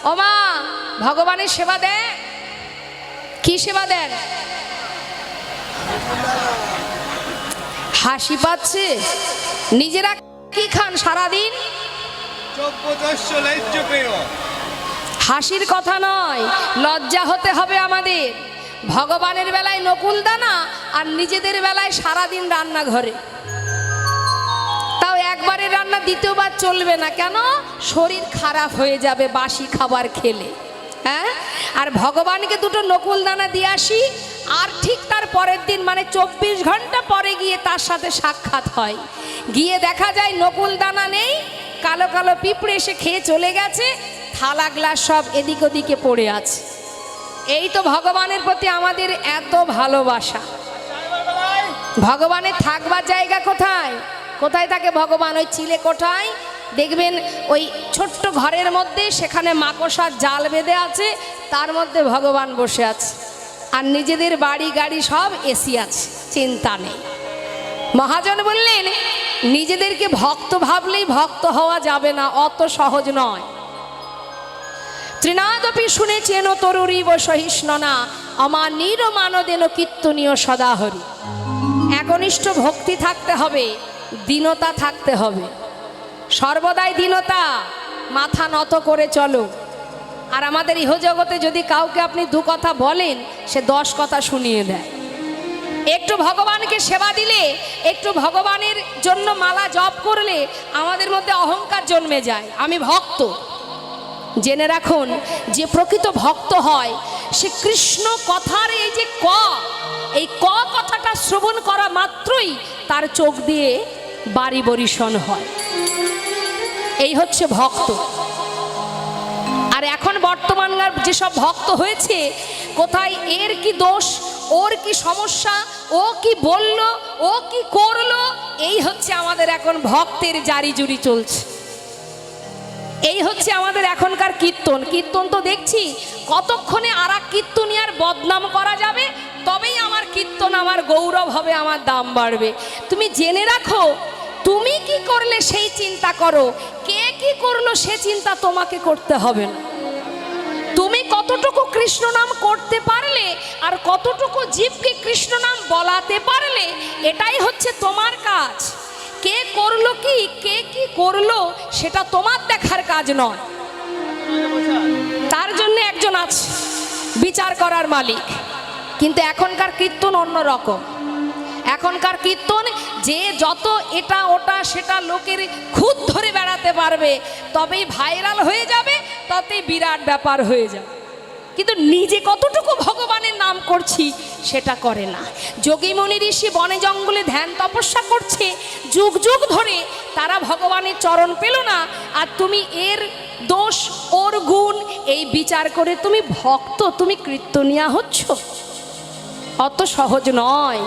ও মা, ভগবানের সেবা দেন? কি সেবা দেন? হাসি পাচ্ছে। নিজেরা কি খান সারাদিন? হাসির কথা নয়, লজ্জা হতে হবে আমাদের। ভগবানের বেলায় নকুল দানা আর নিজেদের বেলায় সারাদিন রান্নাঘরে। তাও একবারের রান্না দ্বিতীয়বার চলবে না, কেন? শরীর খারাপ হয়ে যাবে বাসি খাবার খেলে। হ্যাঁ, আর ভগবানকে দুটো নকুল দানা দিয়ে আসি, আর ঠিক তার পরের দিন মানে 24 ঘন্টা পরে গিয়ে তার সাথে সাক্ষাৎ হয়। গিয়ে দেখা যায় নকুল দানা নেই, কালো কালো পিঁপড়ে এসে খেয়ে চলে গেছে, থালা গ্লাস সব এদিক ওদিকে পড়ে আছে। এই তো ভগবানের প্রতি আমাদের এত ভালোবাসা। ভগবানের থাকবার জায়গা কোথায়? কোথায় থাকে ভগবান? ওই চিলে কোঠায় দেখবেন, ওই ছোট্ট ঘরের মধ্যে, সেখানে মাকড়সার জাল বেঁধে আছে, তার মধ্যে ভগবান বসে আছে। আর নিজেদের বাড়ি গাড়ি সব এসি আছে, চিন্তা নেই। মহাজন বললেন, নিজেদেরকে ভক্ত ভাবলেই ভক্ত হওয়া যাবে না, অত সহজ নয়। তৃণাদপি শুনেছেন তরুরীব সহিষ্ণনা আমার নিরমানদেন কীর্তনীয় সদাহরি। একনিষ্ঠ ভক্তি থাকতে হবে, দীনতা থাকতে হবে, সর্বদাই দীনতা, মাথা নত করে চলো। আর আমাদের ইহজগতে যদি কাউকে আপনি দু কথা বলেন, সে 10 কথা শুনিয়ে দেয়। একটু ভগবানকে সেবা দিলে, একটু ভগবানের জন্য মালা জপ করলে আমাদের মধ্যে অহংকার জন্মে যায়। আমি ভক্ত। জেনে রাখুন, যে প্রকৃত ভক্ত হয় সে কৃষ্ণ কথার এই যে এই কথাটা শ্রবণ করা মাত্রই তার চোখ দিয়ে বাড়ি বরিশন হয়। এই হচ্ছে ভক্ত। আর এখন বর্তমানকার যেসব ভক্ত হয়েছে, কোথায় এর কি দোষ, ওর কি সমস্যা, ও কি বলল, ও কি করলো, এই হচ্ছে আমাদের এখন ভক্তের জারি জুরি চলছে। এই হচ্ছে আমাদের এখনকার কীর্তন। কীর্তন তো দেখছি কতক্ষণে আর এক কীর্তনিয়ার বদনাম করা যাবে, তবেই আমার কীর্তন, আমার গৌরব হবে, আমার দাম বাড়বে। তুমি জেনে রাখো, তুমি কি করলে সেই চিন্তা করো, কে কি করলো সে চিন্তা তোমাকে করতে হবে না। তুমি কতটুকু কৃষ্ণ নাম করতে পারলে আর কতটুকু জীবকে কৃষ্ণ নাম বলাতে পারলে, এটাই হচ্ছে তোমার কাজ। কে করলো কি, কে কি করলো, সেটা তোমার দেখার কাজ নয়। তার জন্য একজন আছে বিচার করার মালিক। কিন্তু এখনকার কীর্তন অন্যরকম। এখনকার কীর্তন যে যত এটা ওটা সেটা লোকের খুদ ধরে বেড়াতে পারবে, তবেই ভাইরাল হয়ে যাবে, ততেই বিরাট ব্যাপার হয়ে যাবে। কিন্তু নিজে কতটুকু ভগবানের নাম করছি সেটা করে না। যোগী মুনি ঋষি বনে জঙ্গলে ধ্যান তপস্যা করছে যুগ যুগ ধরে, তারা ভগবানের চরণ পেল না, আর তুমি এর দোষ ওর গুণ এই বিচার করে তুমি ভক্ত, তুমি কীর্তনিয়া হচ্ছ। অত সহজ নয়।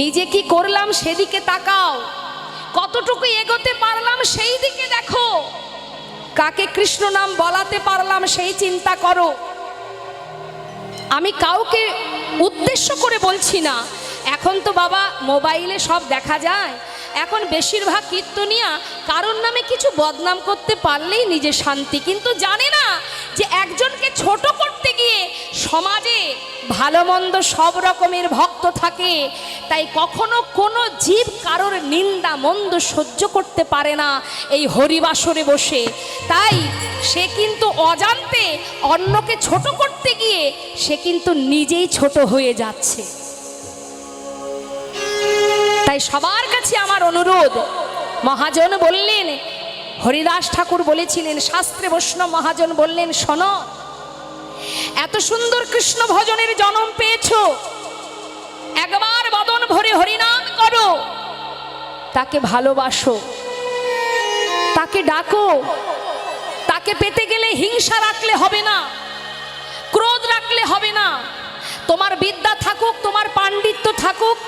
নিজে কি করলাম সেদিকে তাকাও, কতটুকু এগোতে পারলাম সেই দিকে দেখো, কাকে কৃষ্ণ নাম বলাতে পারলাম সেই চিন্তা করো। আমি কাউকে উদ্দেশ্য করে বলছি না। এখন তো বাবা মোবাইলে সব দেখা যায়। এখন বেশিরভাগ কীর্তনিয়া কারোর নামে কিছু বদনাম করতে পারলেই নিজে শান্তি, কিন্তু জানে না যে একজনকে ছোট করতে গিয়ে সমাজে ভালো মন্দ সব রকমের ভক্ত থাকে। তাই কখনো কোনো জীব কারোর নিন্দা মন্দ সহ্য করতে পারে না এই হরিবাসরে বসে। তাই সে কিন্তু অজান্তে অন্যকে ছোট করতে গিয়ে সে কিন্তু নিজেই ছোট হয়ে যাচ্ছে। তাই সবার কাছে আমার অনুরোধ, মহাজন বললেন, হরিদাস ঠাকুর বলেছিলেন, শাস্ত্রে বৈষ্ণব মহাজন বললেন, শোনো, এত সুন্দর কৃষ্ণ ভজনের জন্ম পেয়েছো, একবার বদন ভরে হরিনাম করো, তাকে ভালোবাসো, তাকে ডাকো। তাকে পেতে গেলে হিংসা রাখলে হবে না, ক্রোধ রাখলে হবে না। তোমার বিদ্যা থাকুক, তোমার পাণ্ডিত্য থাকুক,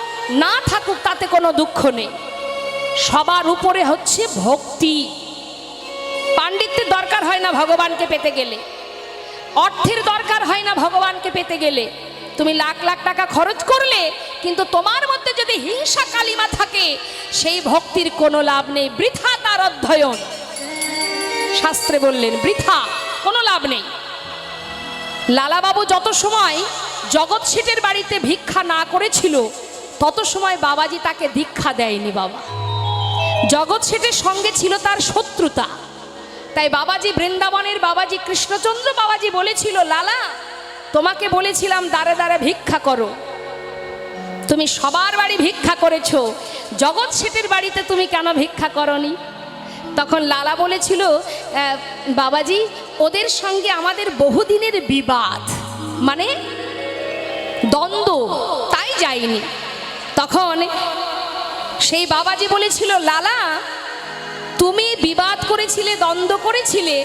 না থাকুক, তাতে কোনো দুঃখ নেই। সবার উপরে হচ্ছে ভক্তি। পাণ্ডিত্যের দরকার হয় না ভগবানকে পেতে গেলে, অর্থের দরকার হয় না ভগবানকে পেতে গেলে। তুমি লাখ লাখ টাকা খরচ করলে, কিন্তু তোমার মধ্যে যদি হিংসা কালিমা থাকে, সেই ভক্তির কোনো লাভ নেই, বৃথা তার অধ্যয়ন। শাস্ত্রে বললেন বৃথা। কোনো লাভ নেই। লালাবাবু যত সময় জগৎ শেঠের বাড়িতে ভিক্ষা না করেছিল তত সময় বাবাজি তাকে দীক্ষা দেয়নি। বাবা জগৎ শেঠের সঙ্গে ছিল তার শত্রুতা। তাই বাবাজি বৃন্দাবনের বাবাজি কৃষ্ণচন্দ্র বাবাজি বলেছিল, লালা তোমাকে বলেছিলাম দ্বারে দ্বারে ভিক্ষা করো, তুমি সবার বাড়ি ভিক্ষা করেছো, জগৎ শেঠের বাড়িতে তুমি কেন ভিক্ষা করনি? তখন লালা বলেছিল, বাবাজি ওদের সঙ্গে আমাদের বহুদিনের বিবাদ, মানে দ্বন্দ্ব, তাই যাইনি। তখন সেই বাবাজি বলেছিল, লালা তুমি বিবাদ করেছিলে, দ্বন্দ্ব করেছিলে,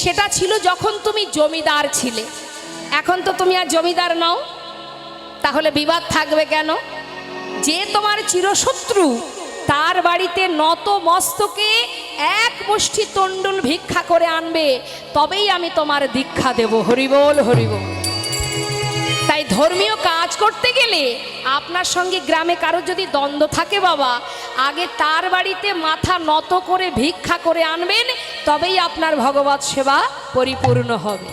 সেটা ছিল যখন তুমি জমিদার ছিলে, এখন তো তুমি আর জমিদার নও, তাহলে বিবাদ থাকবে কেন? যে তোমার চিরশত্রু তার বাড়িতে নত মস্তকে এক মুষ্টি তণ্ডুল ভিক্ষা করে আনবে, তবেই আমি তোমার দীক্ষা দেব। হরিবোল হরিবোল। তাই ধর্মীয় কাজ করতে গেলে আপনার সঙ্গে গ্রামে কারো যদি দ্বন্দ্ব থাকে বাবা, আগে তার বাড়িতে মাথা নত করে ভিক্ষা করে আনবেন, তবেই আপনার ভগবত সেবা পরিপূর্ণ হবে।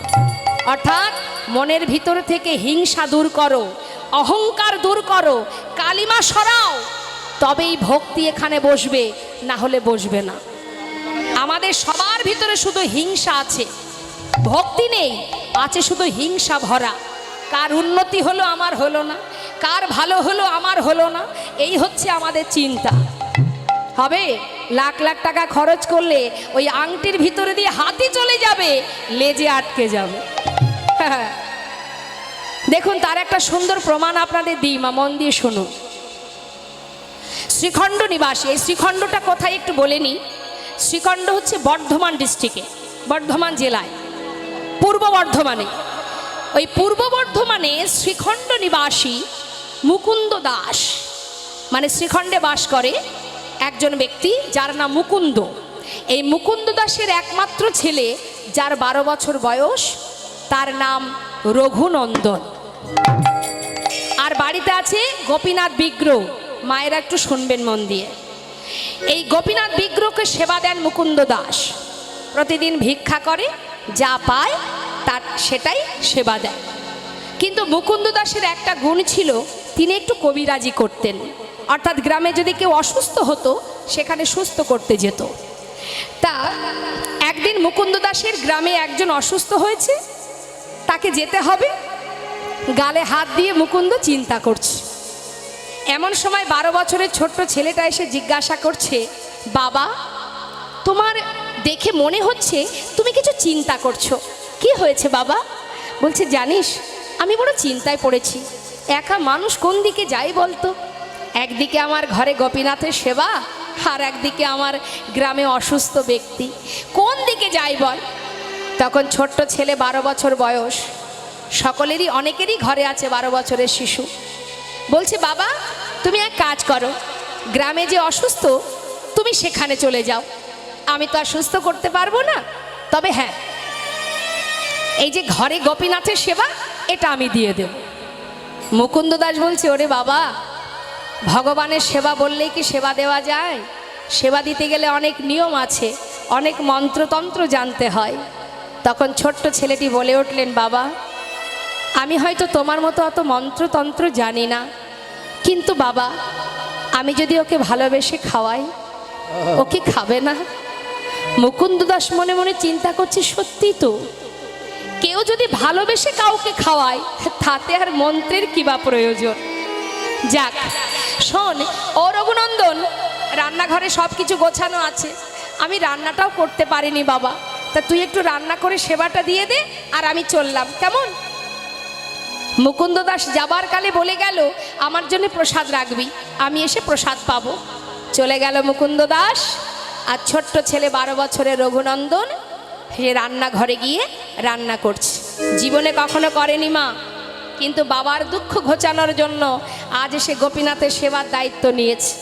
অর্থাৎ মনের ভিতর থেকে হিংসা দূর করো, অহংকার দূর করো, কালিমা সরাও, তবেই ভক্তি এখানে বসবে, না হলে বসবে না। আমাদের সবার ভিতরে শুধু হিংসা আছে, ভক্তি নেই, আছে শুধু হিংসা ভরা। কার উন্নতি হলো আমার হলো না, কার ভালো হলো আমার হলো না, এই হচ্ছে আমাদের চিন্তা। হবে লাখ লাখ টাকা খরচ করলে ওই আংটির ভিতরে দিয়ে হাতি চলে যাবে, লেজে আটকে যাবে। দেখুন তার একটা সুন্দর প্রমাণ আপনাদের দিই, মা মন দিয়ে শুনুন। শ্রীখণ্ড নিবাসী, এই শ্রীখণ্ডটা কোথায় একটু বলে নিই। শ্রীখণ্ড হচ্ছে বর্ধমান ডিস্ট্রিক্টে, বর্ধমান জেলায়, পূর্ব বর্ধমানে। ওই পূর্ব বর্ধমানে শ্রীখণ্ড নিবাসী মুকুন্দ দাস, মানে শ্রীখণ্ডে বাস করে একজন ব্যক্তি যার নাম মুকুন্দ। এই মুকুন্দ দাসের একমাত্র ছেলে যার 12 বছর বয়স, তার নাম রঘুনন্দন। আর বাড়িতে আছে গোপীনাথ বিগ্রহ। মায়েরা একটু শুনবেন মন দিয়ে। এই গোপীনাথ বিগ্রহকে সেবা দেন মুকুন্দ দাস। প্রতিদিন ভিক্ষা করে, যা পায় তার সেটাই সেবা দেয়। কিন্তু মুকুন্দ দাসের একটা গুণ ছিল, তিনি একটু কবিরাজি করতেন। অর্থাৎ গ্রামে যদি কেউ অসুস্থ হতো সেখানে সুস্থ করতে যেত। তা একদিন মুকুন্দ দাসের গ্রামে একজন অসুস্থ হয়েছে, তাকে যেতে হবে। গালে হাত দিয়ে মুকুন্দ চিন্তা করছে। এমন সময় 12 বছরের ছোট্ট ছেলেটা এসে জিজ্ঞাসা করছে, বাবা তোমার দেখে মনে হচ্ছে তুমি কিছু চিন্তা করছো, কি হয়েছে বাবা? বলছে, জানিস আমি বড় চিন্তায় পড়েছি, একা মানুষ কোন দিকে যাই বলতো? একদিকে আমার ঘরে গোপীনাথের সেবা, আর একদিকে আমার গ্রামে অসুস্থ ব্যক্তি, কোন দিকে যাই বল? তখন ছোট্ট ছেলে, 12 বছর বয়স, সকলেরই অনেকেরই ঘরে আছে 12 বছরের শিশু, বলছে, বাবা তুমি এক কাজ করো, গ্রামে যে অসুস্থ তুমি সেখানে চলে যাও, আমি তো আর সুস্থ করতে পারবো না, তবে হ্যাঁ এই যে ঘরে গোপীনাথের সেবা এটা আমি দিয়ে দেব। মুকুন্দ দাস বলছে, ওরে বাবা, ভগবানের সেবা বললেই কি সেবা দেওয়া যায়? সেবা দিতে গেলে অনেক নিয়ম আছে, অনেক মন্ত্রতন্ত্র জানতে হয়। তখন ছোট্ট ছেলেটি বলে উঠলেন, বাবা আমি হয়তো তোমার মতো অত মন্ত্রতন্ত্র জানি না, কিন্তু বাবা আমি যদি ওকে ভালোবেসে খাওয়াই, ও কি খাবে না? মুকুন্দ দাস মনে মনে চিন্তা করছে, সত্যি তো, কেউ যদি ভালোবেসে কাউকে খাওয়ায় তাতে আর মন্ত্রের কি বা প্রয়োজন। যাক শোন, ও রঘুনন্দন, রান্নাঘরে সব কিছু গোছানো আছে, আমি রান্নাটাও করতে পারিনি বাবা, তা তুই একটু রান্না করে সেবাটা দিয়ে দে, আর আমি চললাম, কেমন? মুকুন্দ দাস যাবার কালে বলে গেল, আমার জন্য প্রসাদ রাখবি, আমি এসে প্রসাদ পাবো। চলে গেল মুকুন্দ দাস, আর ছোট্ট ছেলে 12 বছরের রঘুনন্দন সে রান্নাঘরে গিয়ে রান্না করছে। জীবনে কখনো করেনি মা, কিন্তু বাবার দুঃখ ঘোচানোর জন্য আজ সে গোপীনাথের সেবার দায়িত্ব নিয়েছে।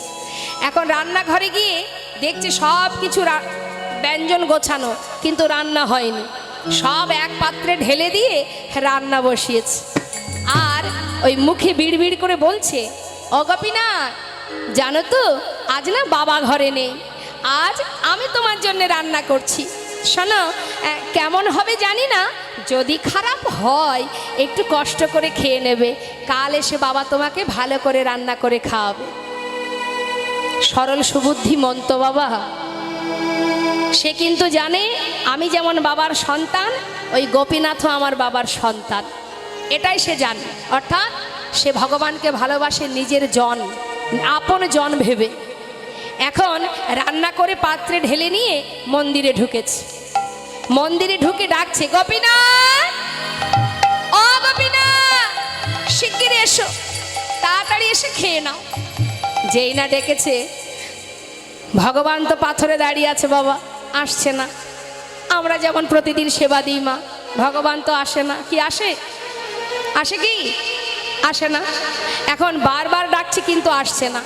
এখন রান্নাঘরে গিয়ে দেখছে সব কিছু ব্যঞ্জন গোছানো, কিন্তু রান্না হয়নি, সব এক পাত্রে ঢেলে দিয়ে রান্না বসিয়েছে। আর ওই মুখে বিড়বিড় করে বলছে, ও গোপীনাথ জানো তো আজ না বাবা ঘরে নেই, আজ আমি তোমার জন্য রান্না করছি, শোনো, কেমন হবে জানি না, যদি খারাপ হয় একটু কষ্ট করে খেয়ে নেবে, কাল এসে বাবা তোমাকে ভালো করে রান্না করে খাওয়াবে। সরল সুবুদ্ধি মন্ত বাবা, সে কিন্তু জানে আমি যেমন বাবার সন্তান, ওই গোপীনাথও আমার বাবার সন্তান, এটাই সে জানে। অর্থাৎ সে ভগবানকে ভালোবাসে নিজের জন, আপন জন ভেবে। এখন রান্না করে পাত্রে ঢেলে নিয়ে মন্দিরে ঢুকেছে। মন্দিরে ঢুকে ডাকছে, গোপীনাথ, ও গোপীনাথ, শিগগির এসো, তাড়াতাড়ি এসে খেয়ে নাও। যেই না ডেকেছে, ভগবান তো পাথরে দাঁড়িয়ে আছে, বাবা আসছে না। আমরা যেমন প্রতিদিন সেবা দিই মা, ভগবান তো আসে না। কি আসে? আসে কি? আসে না। এখন বারবার ডাকছি কিন্তু আসছে না।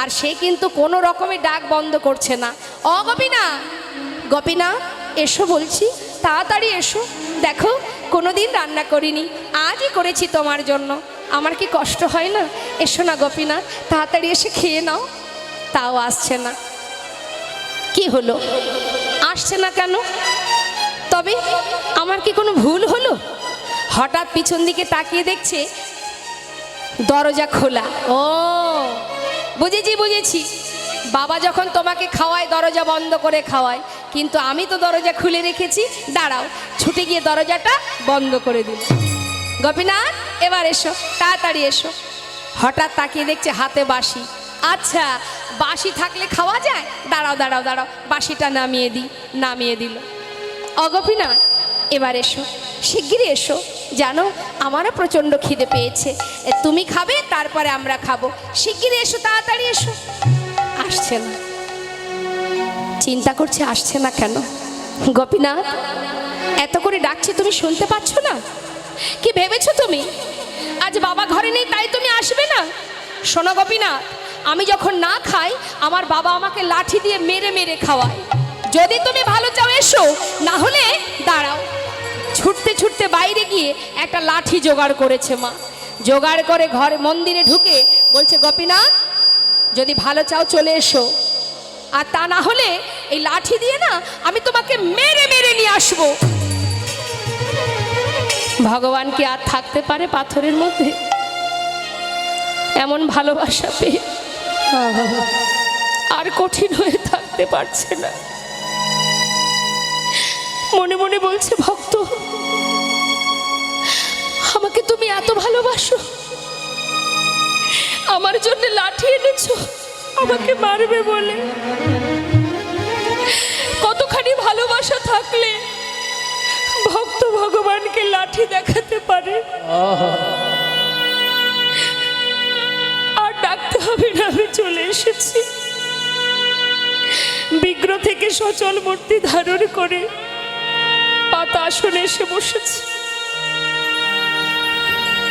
আর সে কিন্তু কোনো রকমের ডাক বন্ধ করছে না। ও গোপীনাথ, গোপীনাথ এসো বলছি, তাড়াতাড়ি এসো, দেখো কোনোদিন রান্না করিনি, আজই করেছি তোমার জন্য, আমার কি কষ্ট হয় না? এসো না গোপীনাথ, তাড়াতাড়ি এসে খেয়ে নাও। তাও আসছে না। কি হলো, আসছে না কেন? তবে আমার কি কোনো ভুল হলো? হঠাৎ পিছন দিকে তাকিয়ে দেখছে দরজা খোলা। ও বুঝেছি বুঝেছি, বাবা যখন তোমাকে খাওয়ায় দরজা বন্ধ করে খাওয়ায়, কিন্তু আমি তো দরজা খুলে রেখেছি, দাঁড়াও, ছুটে গিয়ে দরজাটা বন্ধ করে দিল। গোপীনাথ এবার এসো, তাড়াতাড়ি এসো। হঠাৎ তাকিয়ে দেখছে হাতে বাঁশি। আচ্ছা, বাঁশি থাকলে খাওয়া যায়, দাঁড়াও দাঁড়াও দাঁড়াও, বাঁশিটা নামিয়ে দিই। নামিয়ে দিল। ও গোপীনাথ এবার এসো, শিগগিরই এসো, জানো আমারও প্রচণ্ড খিদে পেয়েছে, তুমি খাবে তারপরে আমরা খাবো, শিগগিরই এসো, তাড়াতাড়ি এসো। আসছে না। চিন্তা করছে আসছে না কেন। গোপীনাথ এত করে ডাকছি, তুমি শুনতে পাচ্ছ না? কি ভেবেছো তুমি আজ বাবা ঘরে নেই তাই তুমি আসবে না? শোনো গোপীনাথ, আমি যখন না খাই আমার বাবা আমাকে লাঠি দিয়ে মেরে মেরে খাওয়ায়। যদি তুমি ভালো চাও এসো, না হলে দাঁড়াও। ছুটতে ছুটতে বাইরে গিয়ে একটা লাঠি জোগাড় করেছে মা। জোগাড় করে ঘরে মন্দিরে ঢুকে বলছে, গোপীনাথ যদি ভালো চাও চলে এসো, আর তা না হলে এই লাঠি দিয়ে না আমি তোমাকে মেরে মেরে নিয়ে আসবো। ভগবান কি আর থাকতে পারে পাথরের মধ্যে? এমন ভালোবাসা পেয়ে আর কঠিন হয়ে থাকতে পারছে না। মনে মনে বলছে, ভক্ত আমাকে তুমি এত ভালোবাসো, আমার জন্য লাঠি এনেছো আমাকে মারবে বলে। কতখানি ভালোবাসা থাকলে ভক্ত ভগবানকে লাঠি দেখাতে পারে। আর ডাকতে হবে না, আমি চলে এসেছি। বিগ্রহ থেকে সচল মূর্তি ধারণ করে পাতা আসনে এসে বসেছে।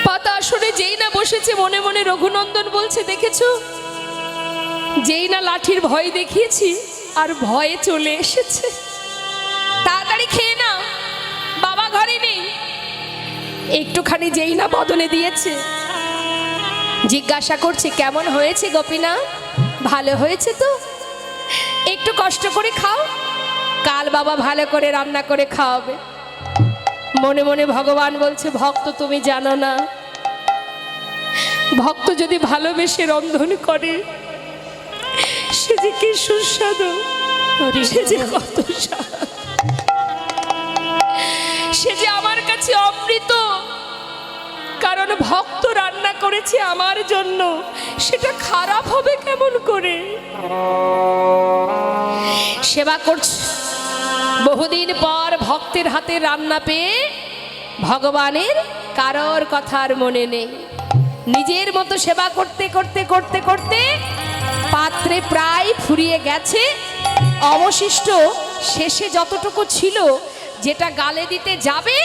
পাতা আসনে যেই না বসেছে, মনে মনে রঘুনন্দন বলছে, দেখেছো যেই না লাঠির ভয় দেখিয়েছি আর ভয়ে চলে এসেছে। তাড়াতাড়ি খেয়ে না, বাবা ঘরে নেই। একটুখানি যেই না বদলে দিয়েছে, জিজ্ঞাসা করছে, কেমন হয়েছে গোপীনাথ? ভালো হয়েছে তো, একটু কষ্ট করে খাও, কাল বাবা ভালো করে রান্না করে খাওয়াবে। মনে মনে ভগবান বলছে, ভক্ত তুমি জানো না, ভক্ত যদি ভালোবেসে রন্ধন করে সে যে কি সুস্বাদু, সে যে কত স্বাদ, সে যে আমার কাছে অমৃত। কারণ ভক্ত রান্না করেছে আমার জন্য, সেটা খারাপ হবে কেমন করে? সেবা করছে বহুদিন পর, ভক্তের হাতে রান্না পেয়ে ভগবানের কারোর কথার মনে নেই। নিজের মতো সেবা করতে করতে করতে করতে পাত্রে প্রায় ফুরিয়ে গেছে। অবশিষ্ট শেষে যতটুকু ছিল, যেটা গালে দিতে যাবে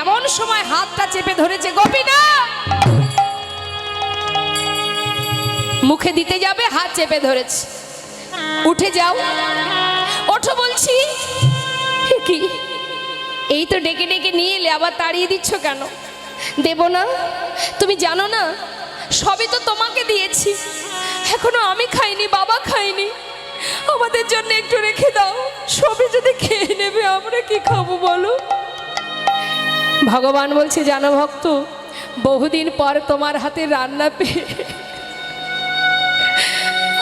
এমন সময় হাতটা চেপে ধরেছে গোপীনাথ। মুখে দিতে যাবে, হাত চেপে ধরেছে। উঠে যাও, ওঠো বলছি। কি এই তো ডেকে ডেকে নিয়ে এলে, আবার তাড়িয়ে দিচ্ছ কেন? দেব না? তুমি জানো না সবই তো তোমাকে দিয়েছি, এখনো আমি খাইনি, বাবা খাইনি, আমাদের জন্য একটু রেখে দাও, সবই যদি খেয়ে নেবে আমরা কি খাবো বলো। ভগবান বলছে, জানো ভক্ত, বহুদিন পর তোমার হাতে রান্না পেয়ে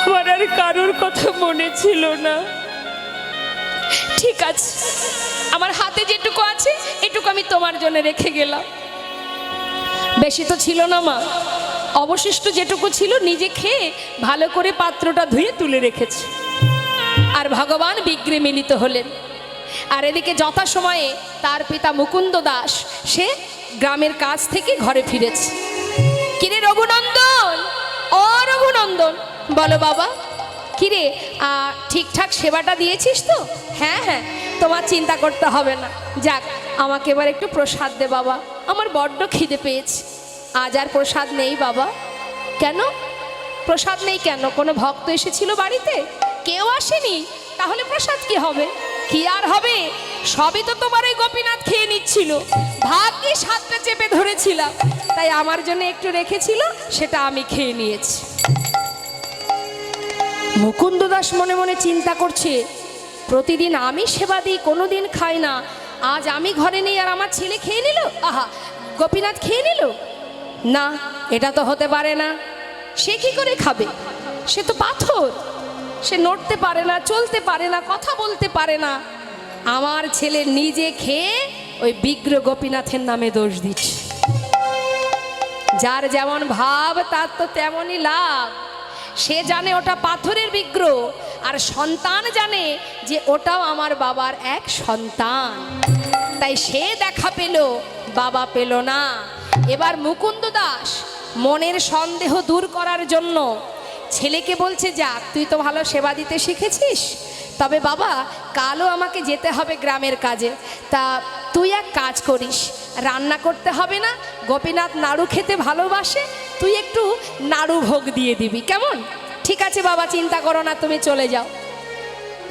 আমার আর কারোর কথা মনে ছিল না। ঠিক আছে, আমার হাতে যেটুকু আছে এটুকু আমি তোমার জন্য রেখে গেলাম। বেশি তো ছিল না মা, অবশিষ্ট যেটুকু ছিল নিজে খেয়ে ভালো করে পাত্রটা ধুয়ে তুলে রেখেছে। আর ভগবান বিগ্রে মিলিত হলেন। আর এদিকে যথাসময়ে তার পিতা মুকুন্দ দাস সে গ্রামের কাছ থেকে ঘরে ফিরেছে। কিরে রঘুনন্দন, ও রঘুনন্দন, বলো বাবা। কিরে, ঠিকঠাক সেবাটা দিয়েছিস তো? হ্যাঁ হ্যাঁ, তোমার চিন্তা করতে হবে না। যাক, আমাকে এবার একটু প্রসাদ দে বাবা, আমার বড্ড খিদে পেয়েছে। আজ আর প্রসাদ নেই বাবা। কেন প্রসাদ নেই? কেন, কোনো ভক্ত এসেছিল বাড়িতে? কেউ আসেনি, তাহলে প্রসাদ কি হবে? কি আর হবে, সবই তো তোমার ওই গোপীনাথ খেয়ে নিচ্ছিল। ভাগ্যে সাতটা চেপে ধরেছিলাম, তাই আমার জন্য একটু রেখেছিল, সেটা আমি খেয়ে নিয়েছি। মুকুন্দ দাস মনে মনে চিন্তা করছে, প্রতিদিন আমি সেবা দিই, কোনোদিন খাই না, আজ আমি ঘরে নেই আর আমার ছেলে খেয়ে নিল, আহা গোপীনাথ খেয়ে নিল। না, এটা তো হতে পারে না। সে কি করে খাবে? সে তো পাথর, সে নড়তে পারে না, চলতে পারে না, কথা বলতে পারে না। আমার ছেলে নিজে খেয়ে ওই বিগ্র গোপীনাথের নামে দোষ দিচ্ছে। যার যেমন ভাব তার তো তেমনই লাভ। সে জানে ওটা পাথরের বিগ্রহ, আর সন্তান জানে যে ওটাও আমার বাবার এক সন্তান। তাই সে দেখা পেল, বাবা পেল না। এবার মুকুন্দ দাস মনের সন্দেহ দূর করার জন্য ছেলেকে বলছে, যাক তুই তো ভালো সেবা দিতে শিখেছিস, তবে বাবা কালও আমাকে যেতে হবে গ্রামের কাজে। তা তুই এক কাজ করিস, রান্না করতে হবে না, গোপীনাথ নাড়ু খেতে ভালোবাসে, তুই একটু নাড়ু ভোগ দিয়ে দিবি, কেমন? ঠিক আছে বাবা, চিন্তা করো না, তুমি চলে যাও।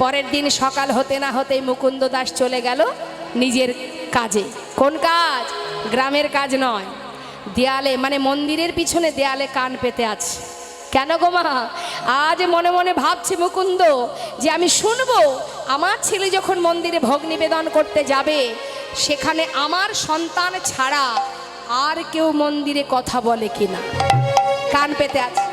পরের দিন সকাল হতে না হতেই মুকুন্দ দাস চলে গেল নিজের কাজে। কোন কাজ? গ্রামের কাজ নয়, দেয়ালে মানে মন্দিরের পিছনে দেয়ালে কান পেতে আছে। কেন গো মা? আজ মনে মনে ভাবছে মুকুন্দ যে আমি শুনবো আমার ছেলে যখন মন্দিরে ভোগ নিবেদন করতে যাবে, সেখানে আমার সন্তান ছাড়া আর কেউ মন্দিরে কথা বলে কিনা, কান পেতে আছে।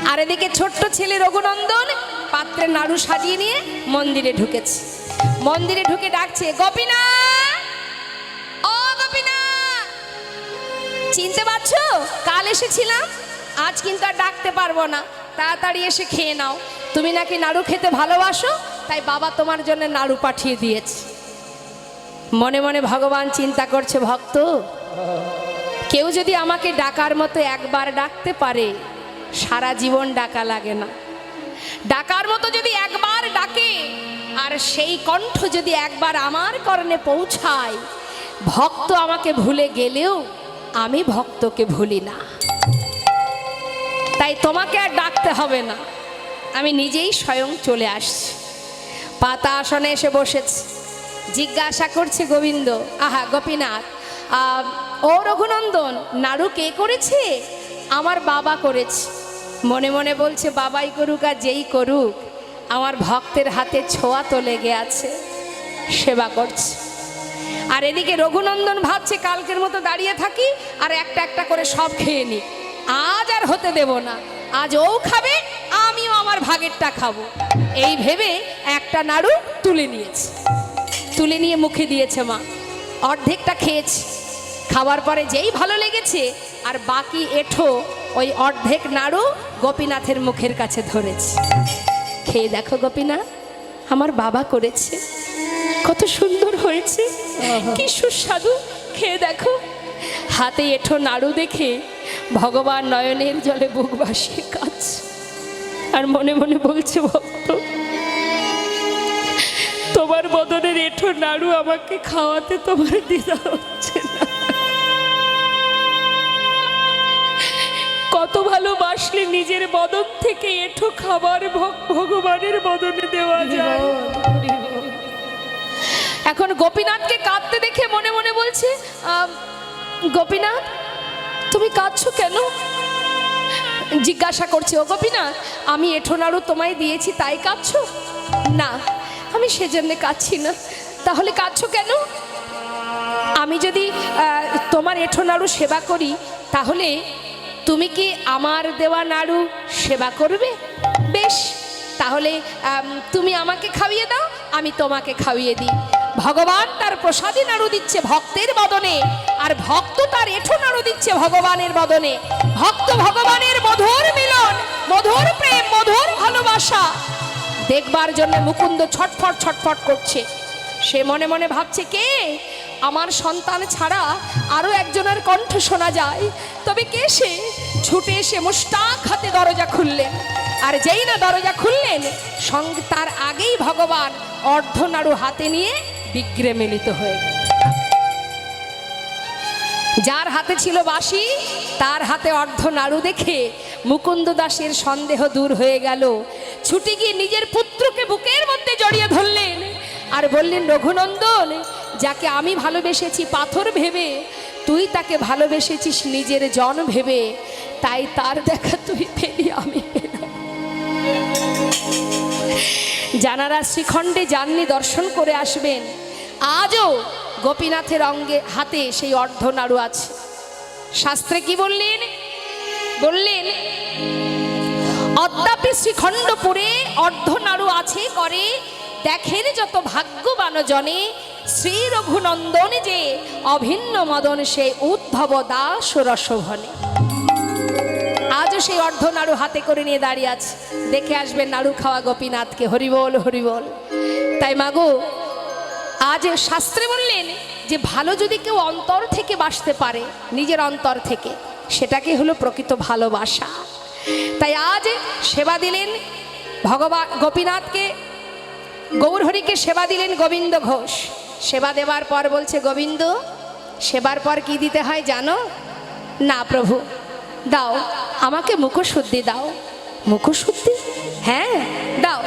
আর এদিকে ছোট্ট ছেলে রঘুনন্দন পাত্রে নাড়ু সাজিয়ে নিয়ে মন্দিরে ঢুকেছে। মন্দিরে ঢুকে ডাকছে, গোপীনাথ, ও গোপীনাথ, চিনতে পারছো? কাল এসেছিলাম, আজ কিন্তু আর ডাকতে পারবো না, তাড়াতাড়ি এসে খেয়ে নাও। তুমি নাকি নাড়ু খেতে ভালোবাসো, তাই বাবা তোমার জন্য নাড়ু পাঠিয়ে দিয়েছে। মনে মনে ভগবান চিন্তা করছে, ভক্ত কেউ যদি আমাকে ডাকার মতো একবার ডাকতে পারে, সারা জীবন ডাকা লাগে না। ডাকার মতো যদি একবার ডাকে, আর সেই কণ্ঠ যদি একবার আমার কর্ণে পৌঁছায়, ভক্ত আমাকে ভুলে গেলেও আমি ভক্তকে ভুলি না। তাই তোমাকে আর ডাকতে হবে না, আমি নিজেই স্বয়ং চলে আসছি। পাতা আসনে এসে বসেছে, জিজ্ঞাসা করছে গোবিন্দ, আহা গোপীনাথ, ও রঘুনন্দন, নাড়ু কে করেছে? আমার বাবা করেছে। মনে মনে বলছে, বাবাই করুক আর যেই করুক, আমার ভক্তের হাতে ছোঁয়া তো লেগে আছে, সেবা করছে। আর এদিকে রঘুনন্দন ভাবছে, কালকের মতো দাঁড়িয়ে থাকি আর একটা একটা করে সব খেয়ে নি, আজ আর হতে দেব না, আজ ও খাবে, আমিও আমার ভাগেরটা খাবো। এই ভেবে একটা নাড়ু তুলে নিয়েছে, তুলে নিয়ে মুখে দিয়েছে মা। অর্ধেকটা খেয়েছে, খাওয়ার পরে যেই ভালো লেগেছে, আর বাকি এঁঠো ওই অর্ধেক নাড়ু গোপীনাথের মুখের কাছে ধরেছে। খেয়ে দেখো গোপীনাথ, আমার বাবা করেছে, কত সুন্দর হয়েছে, কি সুস্বাদু, খেয়ে দেখো। হাতে এঁঠো নাড়ু দেখে ভগবান নয়নের জলে বুক ভাসিয়ে কাঁদছে, আর মনে মনে বলছে, ভক্ত তোমার বদনের এঁঠো নাড়ু আমাকে খাওয়াতে তোমার দ্বিধা হচ্ছে না। কত ভালোবাসলে নিজের বদন থেকে এঁঠো খাবার ভগবানের বদনে দেওয়া যায়। এখন গোপীনাথকে কাঁদতে দেখে মনে মনে বলছে, গোপীনাথ তুমি কাঁদছো কেন? জিজ্ঞাসা করছে, ও গোপীনাথ, আমি এঁঠো নাড়ু তোমায় দিয়েছি তাই কাঁদছো? না, আমি সেজন্যে কাঁদছি না। তাহলে কাঁদছো কেন? আমি যদি তোমার এঁঠো নাড়ু সেবা করি, তাহলে তুমি কি আমার দেওয়া নাড়ু সেবা করবে? বেশ, তাহলে তুমি আমাকে খাইয়ে দাও, আমি তোমাকে খাইয়ে দিই। ভগবান তার প্রসাদী নাড়ু দিচ্ছে ভক্তের বদনে, আর ভক্ত তার এঁঠো নাড়ু দিচ্ছে ভগবানের বদনে। ভক্ত ভগবানের মধুর মিলন, মধুর প্রেম, মধুর ভালোবাসা দেখবার জন্য মুকুন্দ ছটফট ছটফট করছে। সে মনে মনে ভাবছে, কে? আমার সন্তান ছাড়া আরো একজনের কণ্ঠ শোনা যায়, তবে কে সে? ছুটে এসে মুষ্টাক হাতে দরজা খুললেন, আর যেই না দরজা খুললেন, সঙ্গে তার আগেই ভগবান অর্ধনাড়ু হাতে নিয়ে বিগ্রে মিলিত হয়ে গেল। যার হাতে ছিল বাঁশি, তার হাতে অর্ধনাড়ু দেখে মুকুন্দ দাসের সন্দেহ দূর হয়ে গেল। ছুটে গিয়ে নিজের পুত্রকে বুকের মধ্যে জড়িয়ে ধরলেন আর বললেন, রঘুনন্দন, যাকে আমি ভালোবেসেছি পাথর ভেবে, তুই তাকে ভালোবেসেছিস নিজের জন ভেবে, তাই তার দেখা তুই পেলি, আমি পেলাম। যারা শ্রীখণ্ডে যাননি দর্শন করে আসবেন, আজও গোপীনাথের অঙ্গে হাতে সেই অর্ধনাড়ু আছে। শাস্ত্রে কি বললেন? বললেন, অদ্যাপি শ্রীখণ্ডপুরে অর্ধনাড়ু আছে করে, দেখেন যত ভাগ্যবান জনে, শ্রী রঘুনন্দন যে অভিন্ন মদন, সে উদ্ভব দাস রসভনে। আজও সেই অর্ধনাড়ু হাতে করে নিয়ে দাঁড়িয়ে আছে। দেখে আসবেন নাড়ু খাওয়া গোপীনাথকে। হরিবল হরিবল। তাই মাগো, আজ শাস্ত্রে বললেন যে ভালো যদি কেউ অন্তর থেকে বাসতে পারে, নিজের অন্তর থেকে, সেটাকে হলো প্রকৃত ভালোবাসা। তাই আজ সেবা দিলেন ভগবান গোপীনাথকে, গৌরহরিকে সেবা দিলেন গোবিন্দ ঘোষ। সেবা দেওয়ার পর বলছে, গোবিন্দ, সেবার পর কি দিতে হয় জানো? না প্রভু, দাও আমাকে মুখশুদ্ধি দাও। মুখশুদ্ধি? হ্যাঁ দাও।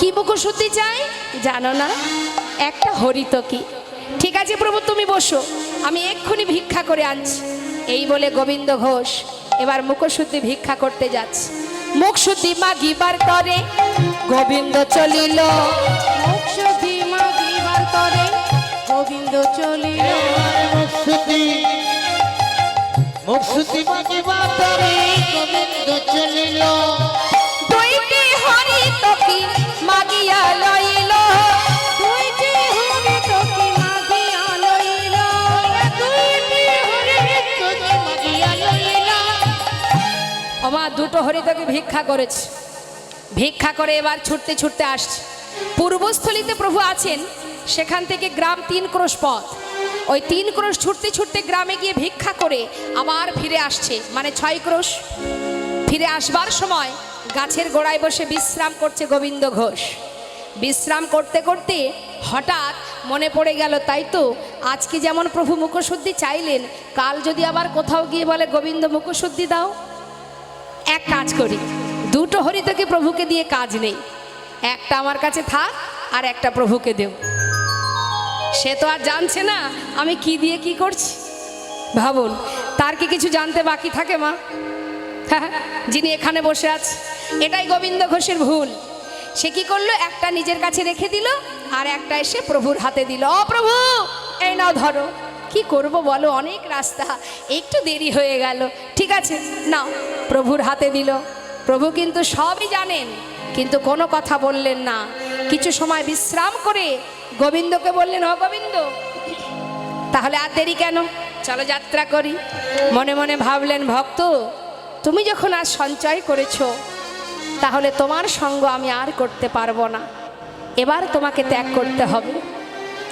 কি মুখশুদ্ধি চাই জানো না? একটা হরিতকি। ঠিক আছে প্রভু, তুমি বসো, আমি এক্ষুনি ভিক্ষা করে আনছি। এই বলে গোবিন্দ ঘোষ এবার মুখশুদ্ধি ভিক্ষা করতে যাচ্ছে। মুখশুদ্ধি মাগিবার তরে গোবিন্দ চলিল, মুখশুদ্ধি মাগিবার তরে গোবিন্দ চলিল, মুখশুদ্ধি মাগিবার তরে গোবিন্দ চলিল। দুইটি হরিতকি মাগিয়া লইল, দুইটি হরিতকি মাগিয়া লইল, দুইটি হরিতকি মাগিয়া লইল। আমার দুটো হরিতকি ভিক্ষা করেছে। ভিক্ষা করে এবার ছুটতে ছুটতে আসছে। পূর্বস্থলিতে প্রভু আছেন, সেখান থেকে গ্রাম 3 ক্রোশ পথ। ওই 3 ক্রোশ ছুটতে ছুটতে গ্রামে গিয়ে ভিক্ষা করে আবার ফিরে আসছে, মানে 6 ক্রোশ। ফিরে আসবার সময় গাছের গোড়ায় বসে বিশ্রাম করছে গোবিন্দ ঘোষ। বিশ্রাম করতে করতে হঠাৎ মনে পড়ে গেল, তাই তো আজকে যেমন প্রভু মুখশুদ্ধি চাইলেন, কাল যদি আবার কোথাও গিয়ে বলে গোবিন্দ মুখশুদ্ধি দাও, এক কাজ করি, দুটো হরিতকি প্রভুকে দিয়ে কাজ নেই, একটা আমার কাছে থাক আর একটা প্রভুকে দেব। সে তো আর জানছে না আমি কি দিয়ে কি করছি। ভাবুন, তার কি কিছু জানতে বাকি থাকে মা? হ্যাঁ, যিনি এখানে বসে আছে, এটাই গোবিন্দ ঘোষের ভুল। সে কি করলো, একটা নিজের কাছে রেখে দিল আর একটা এসে প্রভুর হাতে দিল। ও প্রভু, এই নাও ধরো। কি করব বলো, অনেক রাস্তা, একটু দেরি হয়ে গেল। ঠিক আছে নাও, প্রভুর হাতে দিল। প্রভু কিন্তু সবই জানেন, কিন্তু কোনো কথা বললেন না। কিছু সময় বিশ্রাম করে গোবিন্দকে বললেন, ও গোবিন্দ, তাহলে আর দেরি কেন, চলো যাত্রা করি। মনে মনে ভাবলেন, ভক্ত, তুমি যখন আজ সঞ্চয় করেছো, তাহলে তোমার সঙ্গ আমি আর করতে পারবো না, এবার তোমাকে ত্যাগ করতে হবে।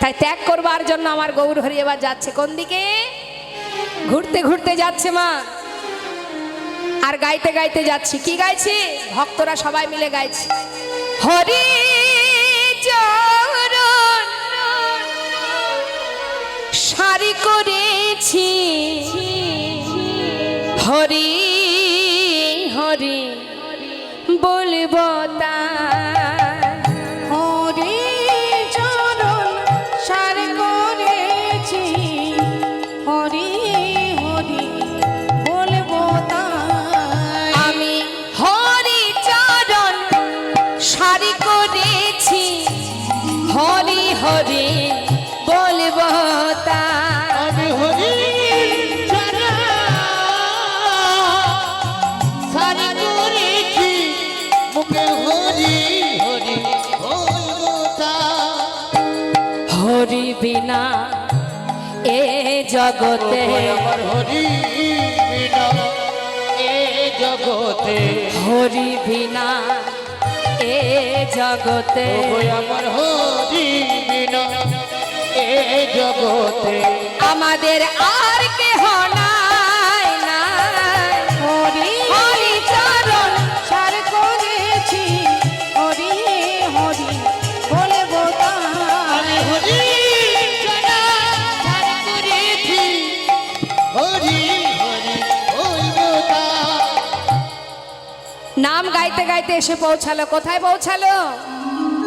তাই ত্যাগ করবার জন্য আমার গৌরহরি এবার যাচ্ছে কোন দিকে? ঘুরতে ঘুরতে যাচ্ছে মা, আর গাইতে গাইতে যাচ্ছি। কি গাইছি? ভক্তরা সবাই মিলে গাইছে, হরি চরণ সারি করেছি, হরি হরি বলবো তার, হরি চরণ সার করেছি, হরি হরি বলবো তাই। আমি হরি বিনা এ জগতে, আমার হরি বিনা এ জগতে, হরি বিনা এ জগতে, আমার হরি বিনা এ জগতে, আমাদের আর কেহ নাই নাই, হরি হরি চরণ সার করেছি, হরি হরি বলবো আমি তার। হরি ছাড়া ছাড়া করেছি, হরি হরি বলবো তার। নাম গাইতে গাইতে এসে পৌঁছালো। কোথায় পৌঁছালো?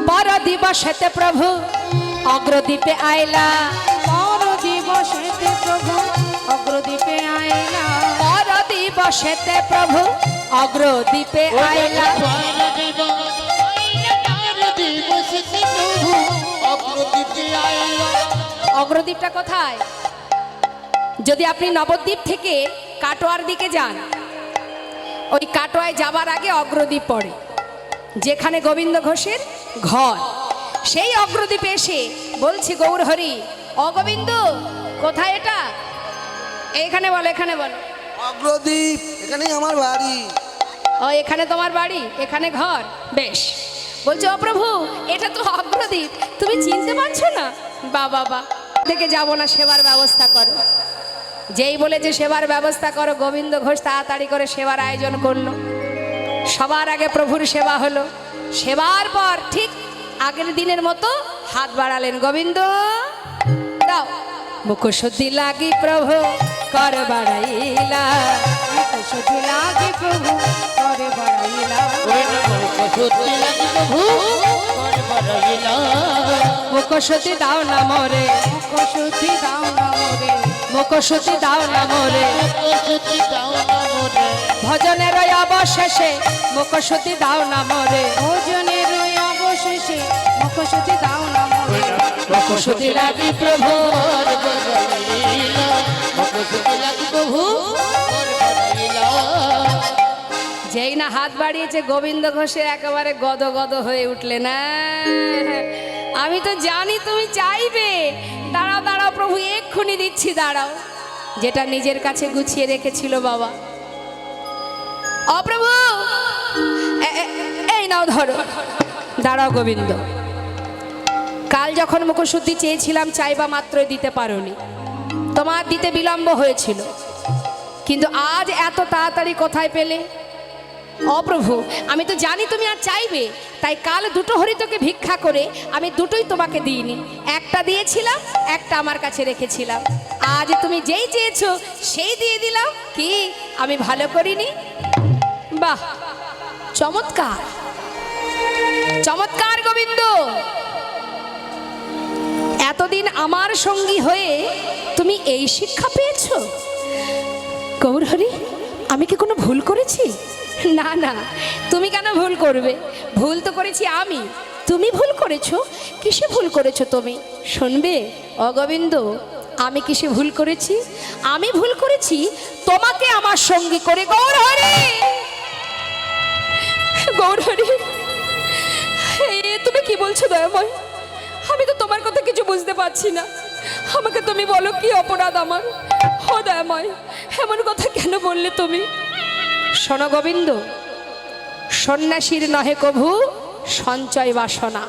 পর দিবসেতে প্রভু অগ্রদ্বীপে আইলা, পর দিবসেতে প্রভু অগ্রদ্বীপে আইলা, পর দিবসেতে প্রভু অগ্রদ্বীপে আইলা। অগ্রদ্বীপটা কোথায়? যদি আপনি নবদ্বীপ থেকে কাটোয়ার দিকে যান, ওই কাটোয়ায় যাবার আগে অগ্রদ্বীপ পড়ে, যেখানে গোবিন্দ ঘোষের ঘর। সেই অগ্রদ্বীপে এসে বলছি গৌর হরি, অগোবিন্দ কোথায় এটা? এখানে বলো, এখানে বলো। অগ্রদ্বীপ, এখানেই আমার বাড়ি। ও এখানে তোমার বাড়ি, এখানে ঘর, বেশ। বলছে ও প্রভু, এটা তো অগ্রদ্বীপ, তুমি চিনতে পারছো না? বা থেকে যাবো না, সেবার ব্যবস্থা করো। যেই বলে যে সেবার ব্যবস্থা করো, গোবিন্দ ঘোষ তাড়াতাড়ি করে সেবার আয়োজন করলো। সবার আগে প্রভুর সেবা হলো। সেবার পর ঠিক আগের দিনের মতো হাত বাড়ালেন, গোবিন্দ দাও। মুখশুদ্ধি লাগি প্রভু কর বাড়াইলা, শুধু লাগে প্রভু করে বাড়াইলা, মুখশুদ্ধি দাও না মোরে, মুখশুদ্ধি দাও না মোরে, মুখশুদ্ধি দাও না মোরে, ভজনের ওই অবশেষে মুখশুদ্ধি দাও না মোরে, ভোজনের ওই অবশেষে মুখশুদ্ধি দাও না মোরে, মুখশুদ্ধি লাগি প্রভু। যেই না হাত বাড়িয়েছে গোবিন্দ ঘোষে একেবারে গদ গদ হয়ে উঠলে না। আমি তো জানি তুমি চাইবে, দাঁড়াও দাঁড়াও প্রভু, এক্ষুনি দিচ্ছি, দাঁড়াও। যেটা নিজের কাছে গুছিয়ে রেখেছিল বাবা। অপ্রভু এই নাও ধরো, দাঁড়াও গোবিন্দ। কাল যখন মুখশুদ্ধি চেয়েছিলাম চাইবা মাত্রই দিতে পারোনি, তোমার দিতে বিলম্ব হয়েছিল, কিন্তু আজ এত তাড়াতাড়ি কোথায় পেলে? অপ্রভু, আমি তো জানি তুমি আর চাইবে, তাই কাল দুটো হরিতকে ভিক্ষা করে আমি দুটোই তোমাকে দিইনি, একটা দিয়েছিলাম, একটা আমার কাছে রেখেছিলাম। আজ তুমি যেই চেয়েছো সেই দিয়ে দিলাম। কি আমি ভালো করিনি? বাহ, চমৎকার চমৎকার গোবিন্দ। এতদিন আমার সঙ্গী হয়ে তুমি এই শিক্ষা পেয়েছো? গৌরহরি, আমি কি কোনো ভুল করেছি? না না, তুমি কেন ভুল করবে? ভুল তো করেছি আমি, তুমি ভুল করেছো। কিসে ভুল করেছো তুমি শুনবে? অগোবিন্দ, আমি কিসে ভুল করেছি? আমি ভুল করেছি তোমাকে আমার সঙ্গী করে। গৌরহরি, গৌরহরি, তুমি কি বলছো দয়াময়? আমি তো তোমার কথা কিছু বুঝতে পারছি না। আমাকে তুমি বলো, কি অপরাধ আমার? ও দয়াময়, এমন কথা কেন বললে তুমি? শোনো গোবিন্দ, সন্ন্যাসীর নহে কভু সঞ্চয় বাসনা।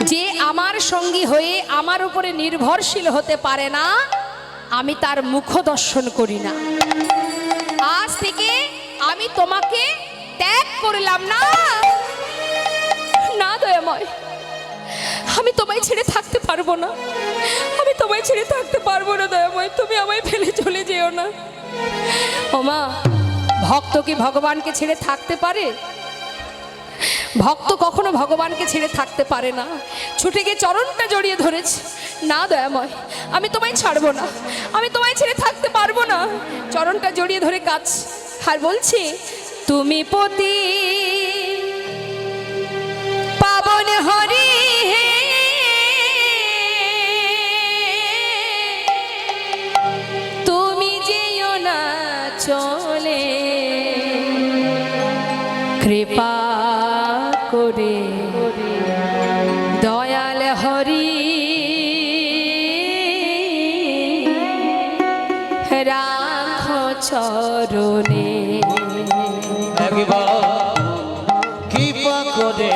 যে আমার সঙ্গী হয়ে আমার উপরে নির্ভরশীল হতে পারে না, আমি তার মুখ দর্শন করি না। আজ থেকে আমি তোমাকে ত্যাগ করলাম। না না দয়াময়, আমি তোমায় ছেড়ে থাকতে পারবো না, আমি তোমায় ছেড়ে থাকতে পারবো না দয়াময়, তুমি আমায় ফেলে চলে যেও না। ওমা, ভক্ত কি ভগবানকে ছেড়ে থাকতে পারে? ভক্ত কখনো ভগবানকে ছেড়ে থাকতে পারে না। ছুটে গিয়ে চরণটা জড়িয়ে ধরেছে, না দয়াময়, আমি তোমায় ছাড়বো না, আমি তোমায় ছেড়ে থাকতে পারবো না। চরণটা জড়িয়ে ধরে কাজ আর বলছি, তুমি পতি পাবন হরি হে, তুমি যেও না চলে, কৃপা করে দয়াল হরি। চরণে। একবার কৃপা করে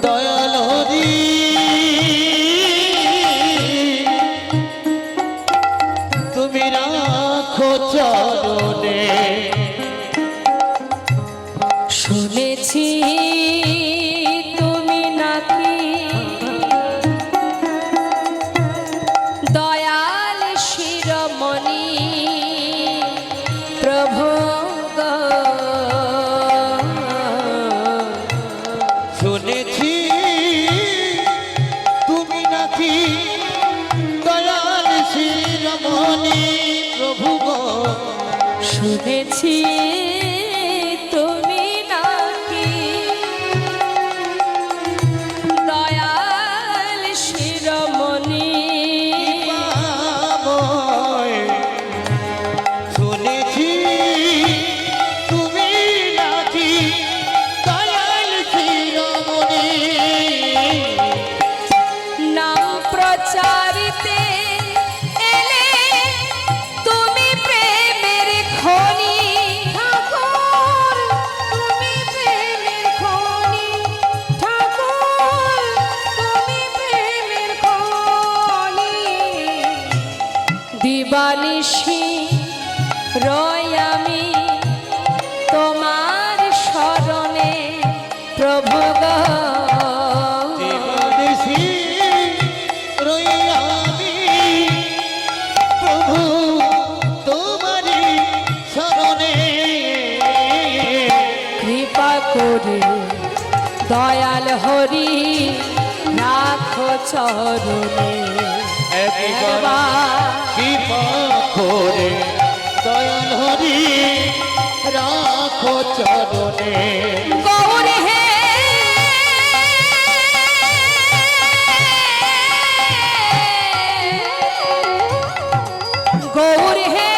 দয়াল হরি তুমি রাখো চরণে। শুনেছি তুমি নাকি দয়াল শিরোমণি প্রভু গো। শুনেছি তুমি নাকি দয়াল শিরোমণি প্রভু গো। শুনেছি তুমি নাকি দয়াল শিরোমণি পাবয়। শুনেছি তুমি নাকি দয়াল শিরোমণি। নাম প্রচারিতে এলে তুমি প্রেমের খনি। ঠাকুর তুমি প্রেমের খনি, ঠাকুর তুমি প্রেমের খনি। দিবানিশি রই আমি তোমার শরণে প্রভু গো। দেবাদেশী রই আমি প্রভু তোমারি শরণে। কৃপা করে দয়াল হরি রাখো চরণে। একবার কৃপা করে দয়াল হরি রাখো চরণে। গৌর হে গৌর হে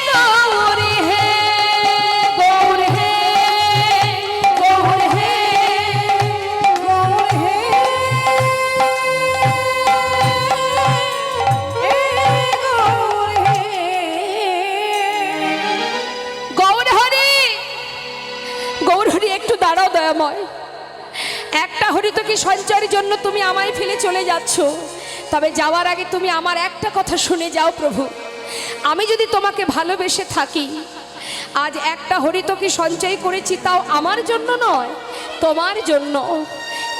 গৌর হে গৌর হে গৌর হে গৌর হে, গৌর হে। গৌর হরি গৌর হরি একটু দাঁড়াও দয়াময়। একটা হরিতকি সঞ্চারের জন্য তুমি আমায় ফেলে চলে যাচ্ছ, তবে যাওয়ার আগে তুমি আমার একটা কথা শুনে যাও প্রভু। আমি যদি তোমাকে ভালোবেসে থাকি, আজ একটা হরিতকি সঞ্চয় করেছি, তাও আমার জন্য নয়, তোমার জন্য।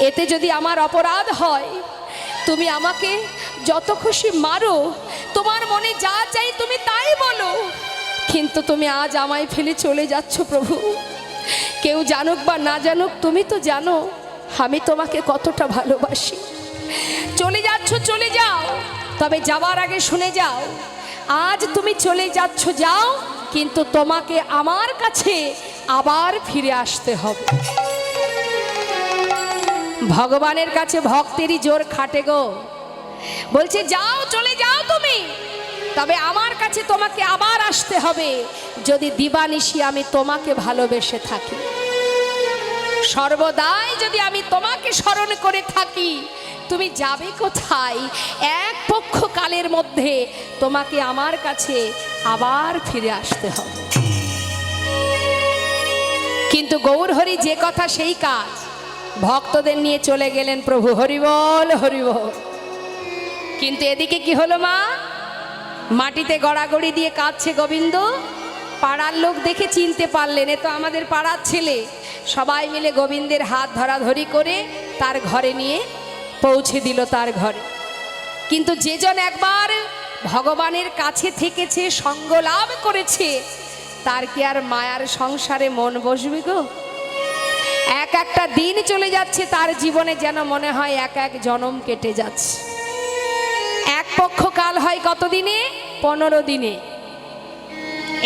এতে যদি আমার অপরাধ হয়, তুমি আমাকে যত খুশি মারো, তোমার মনে যা চাই তুমি তাই বলো, কিন্তু তুমি আজ আমায় ফেলে চলে যাচ্ছ প্রভু। কেউ জানুক বা না জানুক, তুমি তো জানো আমি তোমাকে কতটা ভালোবাসি। চলে যাচ্ছ চলে যাও, তবে যাওয়ার আগে শুনে যাও, আজ তুমি চলে যাচ্ছ যাও, কিন্তু তোমাকে আমার কাছে আবার ফিরে আসতে হবে। ভগবানের কাছে ভক্তেরই জোর খাটে গো। বলছে যাও চলে যাও তুমি, তবে আমার কাছে তোমাকে আবার আসতে হবে যদি দিবানিশি আমি তোমাকে ভালোবেসে থাকি। সর্বদাই যদি আমি তোমাকে স্মরণ করে থাকি, তুমি যাবে কোথায়? এক পক্ষ কালের মধ্যে তোমাকে আমার কাছে আবার ফিরে আসতে হবে। কিন্তু গৌরহরি যে কথা সেই কাজ, ভক্তদের নিয়ে চলে গেলেন প্রভু। হরিবল হরিবল। কিন্তু এদিকে কি হলো মা? মাটিতে গড়াগড়ি দিয়ে কাঁদছে গোবিন্দ। পাড়ার লোক দেখে চিনতে পারলেন, এ তো আমাদের পাড়ার ছেলে। সবাই মিলে গোবিন্দের হাত ধরাধরি করে তার ঘরে নিয়ে পৌঁছে দিল তার ঘরে। কিন্তু যেজন একবার ভগবানের কাছে থেকেছে, সঙ্গ লাভ করেছে, তার কি আর মায়ার সংসারে মন বসবে গো? এক একটা দিন চলে যাচ্ছে তার জীবনে, যেন মনে হয় এক এক জনম কেটে যাচ্ছে। এক পক্ষ কাল হয় কত দিনে? 15 দিনে।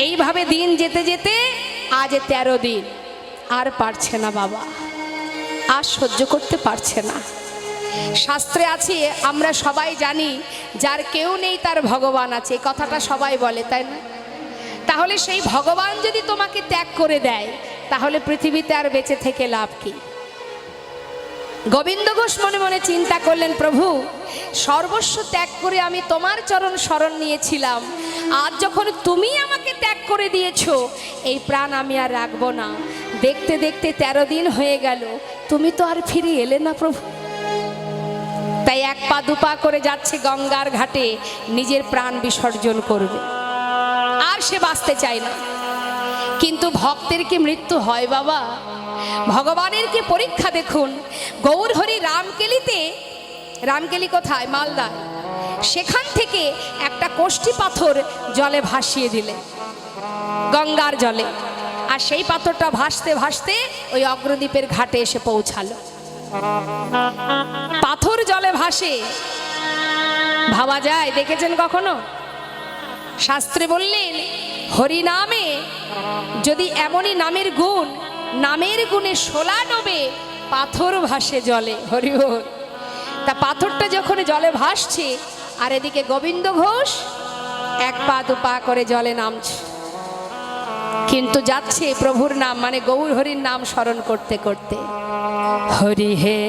এইভাবে দিন যেতে যেতে আজ 13 দিন। আর পারছে না বাবা, আর সহ্য করতে পারছে না। শাস্ত্রে আছে, আমরা সবাই জানি, যার কেউ নেই তার ভগবান আছে, এই কথাটা সবাই বলে, তাই না? তাহলে সেই ভগবান যদি তোমাকে ত্যাগ করে দেয়, তাহলে পৃথিবীতে আর বেঁচে থেকে লাভ কি? গোবিন্দ ঘোষ মনে মনে চিন্তা করলেন, প্রভু সর্বস্ব ত্যাগ করে আমি তোমার চরণ শরণ নিয়েছিলাম, আজ যখন তুমি আমাকে ত্যাগ করে দিয়েছো, এই প্রাণ আমি আর রাখবো না। দেখতে দেখতে 13 দিন হয়ে গেল, তুমি তো আর ফিরে এলে না প্রভু। তাই 1 পা 2 পা করে যাচ্ছে গঙ্গার ঘাটে, নিজের প্রাণ বিসর্জন করবে, আর সে বাঁচতে চায় না। কিন্তু ভক্তের কি মৃত্যু হয় বাবা? ভগবানের কি পরীক্ষা দেখুন। গৌরহরি রামকেলিতে, রামকেলি কোথায়? মালদা। সেখান থেকে একটা কোষ্ঠী পাথর জলে ভাসিয়ে দিলে, গঙ্গার জলে। আর সেই পাথরটা ভাসতে ভাসতে ওই অগ্রদ্বীপের ঘাটে এসে পৌঁছালো। পাথর জলে ভাসে, ভাবা যায়? দেখেছেন কখনো? শাস্ত্রে বললেন, হরি নামে যদি এমনই নামের গুণ, নামের গুণে 16 নবে, পাথর ভাসে জলে। হরি বল। তা পাথরটা যখন জলে ভাসছে, আর এদিকে গোবিন্দ ঘোষ 1 পা 2 পা করে জলে নামছে, কিন্তু যাচ্ছে প্রভুর নাম মানে গৌর হরির নাম স্মরণ করতে করতে। হরি হে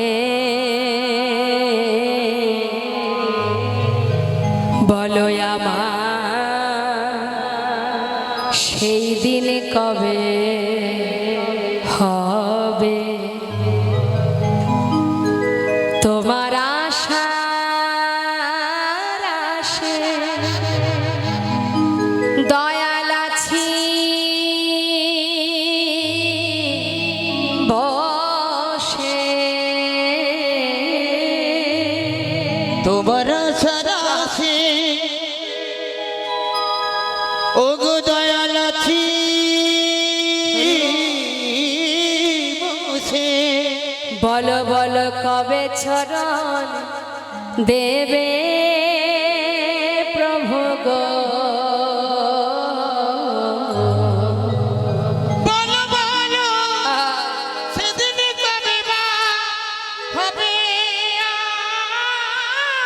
বলো আমার সেই দিন কবে হবে, তোমার আশার আশে দয়াল আছি বসে, তোমার সারাসে ও গো দয়াল আছি বসে। বলো বলো কবে চরণ দেবে প্রভু গো, বলো বলো সেদিন কবে বা হবে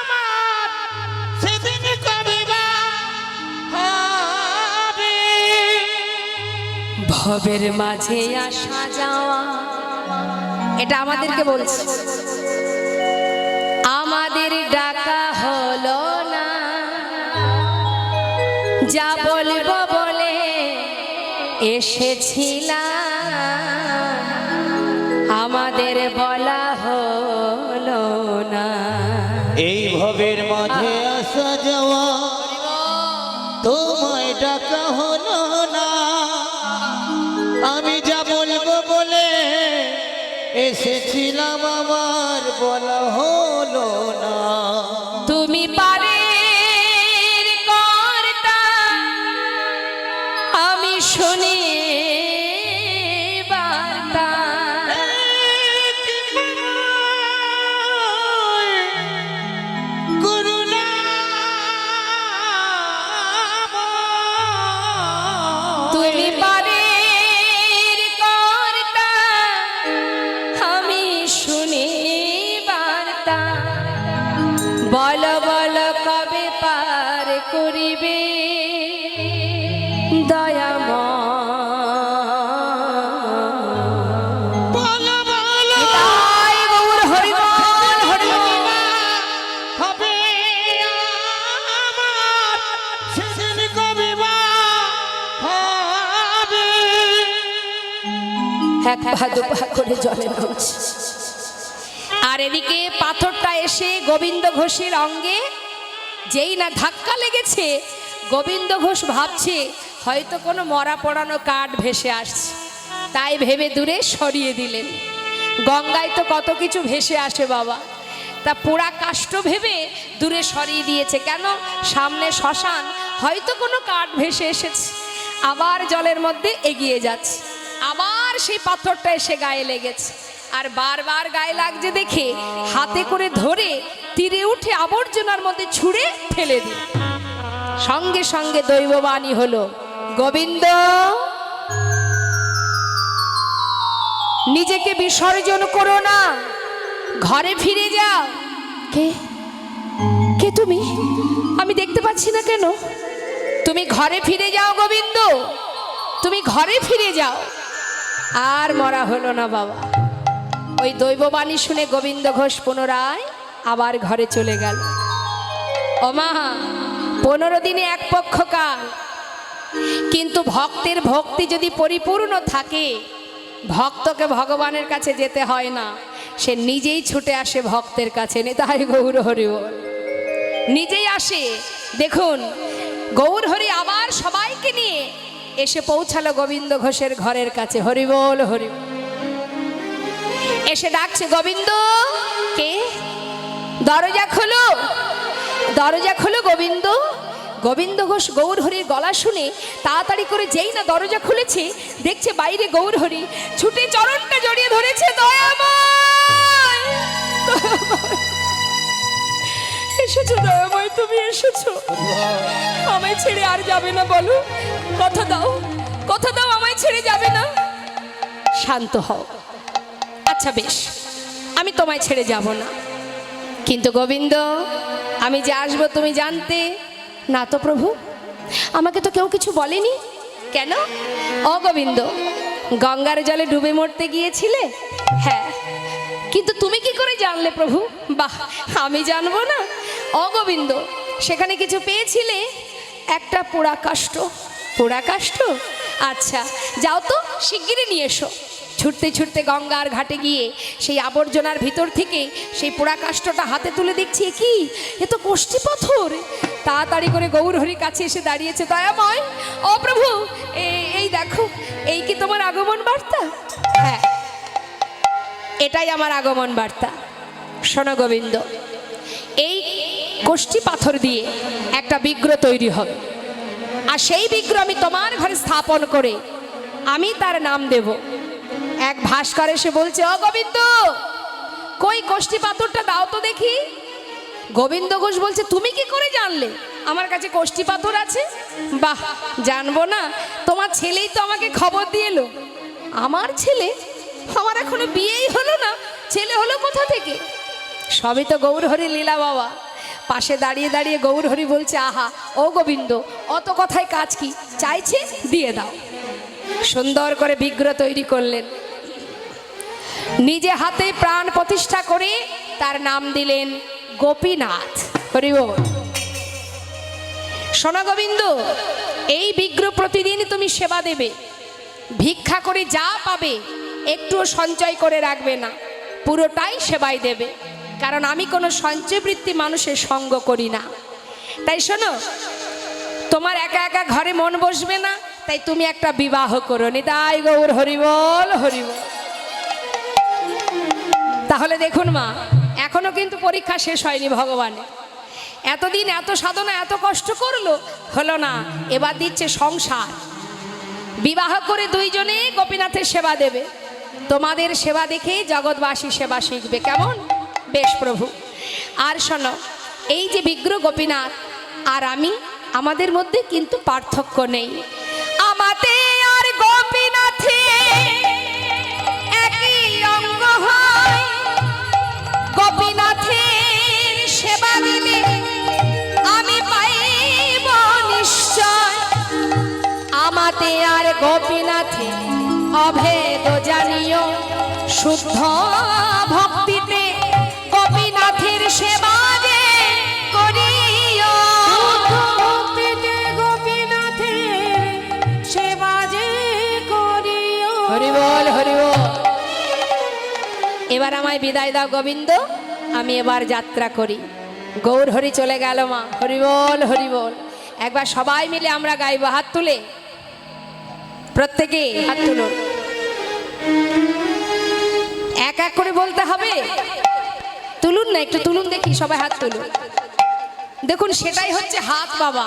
আমার, সেদিন কবে বা হবে। ভবের মাঝে আসা যাওয়া, এটা আমাদেরকে বলছে। আমাদের ডাকা হলো না, যা বলবো বলে এসেছিলাম, আমাদের বলা হলো না। এই ভবের মাঝে আসা যাওয়া তোমায় ডাকা হলো না, আমি যা বলবো বলে এসেছিলাম, আমার বলা হলো না। তুমি পারের কর্তা, আমি শুনি বার্তা, করুণা তুমি পারের কর্তা, আমি শুনি বার্তা, বলো বলো কবে পার করিবে দয়াময়। বলো বলো তাই গৌর হরিবল হরিবল। হবে আমার, সেদিন কবে বা হবে। 1 পা 2 পা করে জলে নামছে, আর এদিকে পাথরটা এসে গোবিন্দ ঘোষের অঙ্গে যেই না ধাক্কা লেগেছে, গোবিন্দ ঘোষ ভাবছে হয়তো কোনো মরা পড়ানো কাঠ ভেসে আসছে, তাই ভেবে দূরে সরিয়ে দিলেন। গঙ্গায় তো কত কিছু ভেসে আসে বাবা, তা পোড়া কাষ্ঠ ভেবে দূরে সরিয়ে দিয়েছে। কেন? সামনে শ্মশান, হয়তো কোনো কাঠ ভেসে এসেছে। আবার জলের মধ্যে এগিয়ে যাচ্ছে, আবার সেই পাথরটা এসে গায়ে লেগেছে, আর বারবার গায়ে লাগছে দেখে হাতে করে ধরে তীরে উঠে আবর্জনার মধ্যে ছুঁড়ে ফেলে দিল। সঙ্গে সঙ্গে দৈববাণী হলো, গোবিন্দ নিজেকে বিসর্জন করো না, ঘরে ফিরে যাও। কে কে তুমি? আমি দেখতে পাচ্ছি না কেন? তুমি ঘরে ফিরে যাও গোবিন্দ, তুমি ঘরে ফিরে যাও। আর মরা হলো না বাবা। ওই দৈববাণী শুনে গোবিন্দ ঘোষ পুনরায় আবার ঘরে চলে গেল। ও মা, 15 দিনে এক পক্ষ কাল, কিন্তু ভক্তের ভক্তি যদি পরিপূর্ণ থাকে, ভক্তকে ভগবানের কাছে যেতে হয় না, সে নিজেই ছুটে আসে ভক্তের কাছে। নিতাই গৌর হরি বল, নিজেই আসে। দেখুন, গৌর হরি আবার সবাইকে নিয়ে এসে পৌঁছালো গোবিন্দ ঘোষের ঘরের কাছে। হরি বল, হরি বল। এসে ডাকছে, গোবিন্দ কে? দরজা খোলো, দরজা খোলো গোবিন্দ। গোবিন্দ ঘোষ গৌর হরির গলা শুনে তাড়াতাড়ি করে যেই না দরজা খুলেছে, দেখছে বাইরে গৌর হরি ছুটে চরণটা জড়িয়ে ধরেছে। দয়াময়, এসেছো দয়াময়, তুমি এসেছো, আমায় ছেড়ে আর যাবে না বলো, কথা দাও, কথা দাও, আমায় ছেড়ে যাবে না। শান্ত হও। আচ্ছা বেশ, আমি তোমায় ছেড়ে যাব না, কিন্তু গোবিন্দ আমি যে আসবো তুমি জানতে না তো প্রভু? আমাকে তো কেউ কিছু বলেনি। কেন? ও গোবিন্দ, গঙ্গার জলে ডুবে মরতে গিয়েছিলে? হ্যাঁ, কিন্তু তুমি কি করে জানলে প্রভু? বাহ, আমি জানবো না? ও গোবিন্দ, সেখানে কিছু পেয়েছিলে? একটা পোড়া কাষ্ঠ। পোড়া কাষ্ঠ? আচ্ছা, যাও তো শিগগিরই নিয়ে এসো। ছুটতে ছুটতে গঙ্গার ঘাটে গিয়ে সেই আবর্জনার ভিতর থেকে সেই পোড়া কাষ্ঠটা হাতে তুলে দেখছি, কি এ তো কোষ্ঠী পাথর। তাড়াতাড়ি করে গৌর হরির কাছে এসে দাঁড়িয়েছে। দয়াময়, ও প্রভু, এই দেখো, এই কি তোমার আগমন বার্তা? হ্যাঁ, এটাই আমার আগমন বার্তা। শোনো গোবিন্দ, এই কোষ্ঠী পাথর দিয়ে একটা বিগ্রহ তৈরি হবে, আর সেই বিগ্রহ আমি তোমার ঘরে স্থাপন করে আমি তার নাম দেব। এক ভাস্কর এসে বলছে, ও গোবিন্দ, কই কোষ্ঠী পাথরটা দাও তো দেখি। গোবিন্দ ঘোষ বলছে, তুমি কি করে জানলে আমার কাছে কোষ্ঠী পাথর আছে? বাহ, জানবো না? তোমার ছেলেই তো আমাকে খবর দিয়ে এলো। আমার ছেলে? আমার এখনো বিয়েই হলো না, ছেলে হলো কোথা থেকে? সবই তো গৌর হরি লীলা বাবা। পাশে দাঁড়িয়ে দাঁড়িয়ে গৌর হরি বলছে, আহা ও গোবিন্দ, অত কথায় কাজ কি, চাইছে দিয়ে দাও। সুন্দর করে বিগ্রহ তৈরি করলেন, নিজে হাতে প্রাণ প্রতিষ্ঠা করে তার নাম দিলেন গোপীনাথ। হরি বল। শোনো গোবিন্দ, এই বিগ্রহ প্রতিদিন তুমি সেবা দেবে, ভিক্ষা করে যা পাবে একটুও সঞ্চয় করে রাখবে না, পুরোটাই সেবাই দেবে, কারণ আমি কোনো সঞ্চয়বৃত্তি মানুষের সঙ্গ করি না। তাই শোনো, তোমার একা একা ঘরে মন বসবে না, তাই তুমি একটা বিবাহ করো। নিতাই গৌর হরি বল, হরি বল। তাহলে দেখুন মা, এখনো কিন্তু পরীক্ষা শেষ হয়নি ভগবানের। এতদিন এত সাধনা এত কষ্ট করলো, হলো না, এবার দিচ্ছে সংসার। বিবাহ করে দুইজনে গোপীনাথের সেবা দেবে, তোমাদের সেবা দেখে জগৎবাসী সেবা শিখবে। কেমন? বেশ প্রভু। আর শোনো, এই যে বিগ্রহ গোপীনাথ আর আমি, আমাদের মধ্যে কিন্তু পার্থক্য নেই। আমাদের আর গোপীনাথে একই অঙ্গ হয়, গোপীনাথের সেবা দিলে আমি পাইব নিশ্চয়। আমাদের আর গোপীনাথে অভেদ জানিও, শুদ্ধ ভক্তিতে গোপীনাথের সেবা যে করিও। ভক্তিতে গোপীনাথের সেবা যে করিও। হরি বল, হরি বল। এবার আমায় বিদায় দাও গোবিন্দ, আমি এবার যাত্রা করি। গৌর হরি চলে গেল মা। হরি বল, হরি বল। একবার সবাই মিলে আমরা গাইব, হাত তুলে, প্রত্যেকে হাত তুলুন। এক এক করে বলতে হবে, তুলুন না, একটু তুলুন দেখি, সবাই হাত তুলুন। দেখুন, সেটাই হচ্ছে হাত বাবা।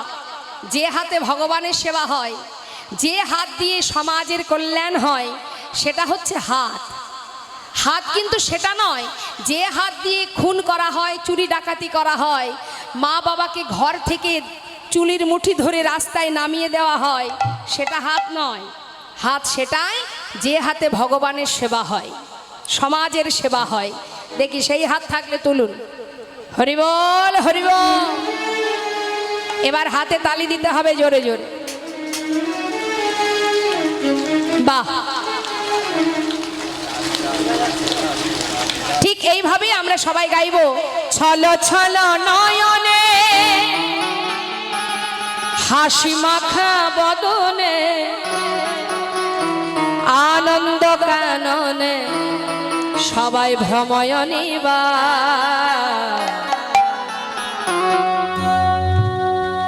যে হাতে ভগবানের সেবা হয়, যে হাত দিয়ে সমাজের কল্যাণ হয়, সেটা হচ্ছে হাত। হাত কিন্তু সেটা নয় যে হাত দিয়ে খুন করা হয়, চুরি ডাকাতি করা হয়, মা বাবাকে ঘর থেকে চুলির মুঠি ধরে রাস্তায় নামিয়ে দেওয়া হয়, সেটা হাত নয়। হাত সেটাই যে হাতে ভগবানের সেবা হয়, সমাজের সেবা হয়। দেখি সেই হাত থাকলে তুলুন। হরি বল, হরি বল। এবার হাতে তালি দিতে হবে জোরে জোরে। বাহ, ঠিক এইভাবেই আমরা সবাই গাইবো, ছলো ছলো নয়নে হাসি মাখা বদনে আনন্দ কাননে সবাই ভ্রময়নিবা।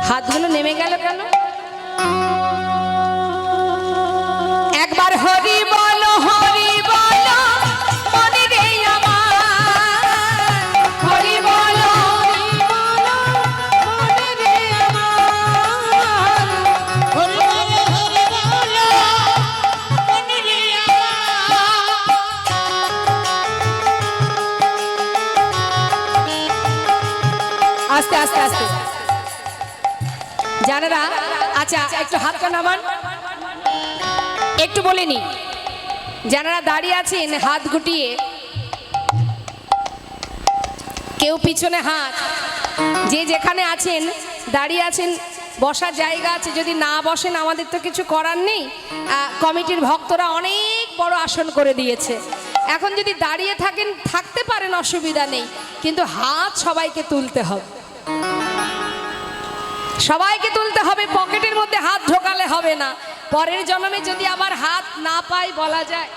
হাতগুলো নেমে গেল কেন? একবার হরি বলো হরি বলো মনে রে আমার, হরি বলো মনে রে আমার, হরি বলো মনে রে আস্তে আস্তে আস্তে জানেরা। আচ্ছা একটু হাতটা নামান, একটু বলে নি। যারা দাঁড়িয়ে আছেন হাত গুটিয়ে, কেউ পিছনে হাত, যে যেখানে আছেন দাঁড়িয়ে আছেন, বসার জায়গা আছে, যদি না বসেন আমাদের তো কিছু করার নেই। কমিটির ভক্তরা অনেক বড় আসন করে দিয়েছে, এখন যদি দাঁড়িয়ে থাকেন থাকতে পারেন, অসুবিধা নেই, কিন্তু হাত সবাইকে তুলতে হবে, সবাইকে তুলতে হবে। পকেটের মধ্যে হাত ঢোকালে হবে না। পরের জন্মে যদি আবার হাত না পাই বলা যায়,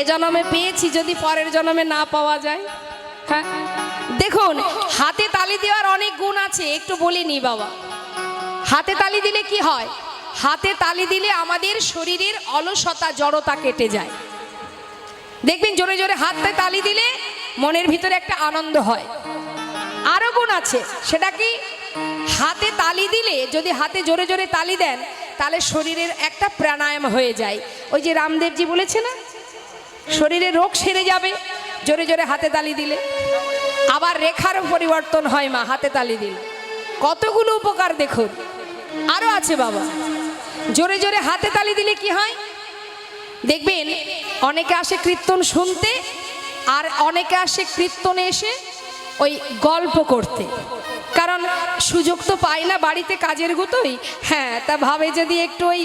এ জন্মে পেয়েছি, যদি পরের জন্মে না পাওয়া যায়। হ্যাঁ দেখুন, হাতে তালি দেওয়ার অনেক গুণ আছে, একটু বলিনি বাবা। হাতে তালি দিলে কি হয়? হাতে তালি দিলে আমাদের শরীরের অলসতা জড়তা কেটে যায়। দেখবেন জোরে জোরে হাতে তালি দিলে মনের ভিতরে একটা আনন্দ হয়। আরো গুণ আছে, সেটা কি? হাতে তালি দিলে, যদি হাতে জোরে জোরে তালি দেন তাহলে শরীরের একটা প্রাণায়াম হয়ে যায়। ওই যে রামদেবজি বলেছে না, শরীরের রোগ সেরে যাবে জোরে জোরে হাতে তালি দিলে। আবার রেখারও পরিবর্তন হয় মা হাতে তালি দিলে, কতগুলো উপকার দেখুন। আরো আছে বাবা, জোরে জোরে হাতে তালি দিলে কি হয় দেখবেন, অনেকে আসে কীর্তন শুনতে, আর অনেকে আসে কীর্তনে এসে ওই গল্প করতে, কারণ সুযোগ তো পায় না বাড়িতে কাজের গুতোই। হ্যাঁ, তা ভাবে যদি একটু ওই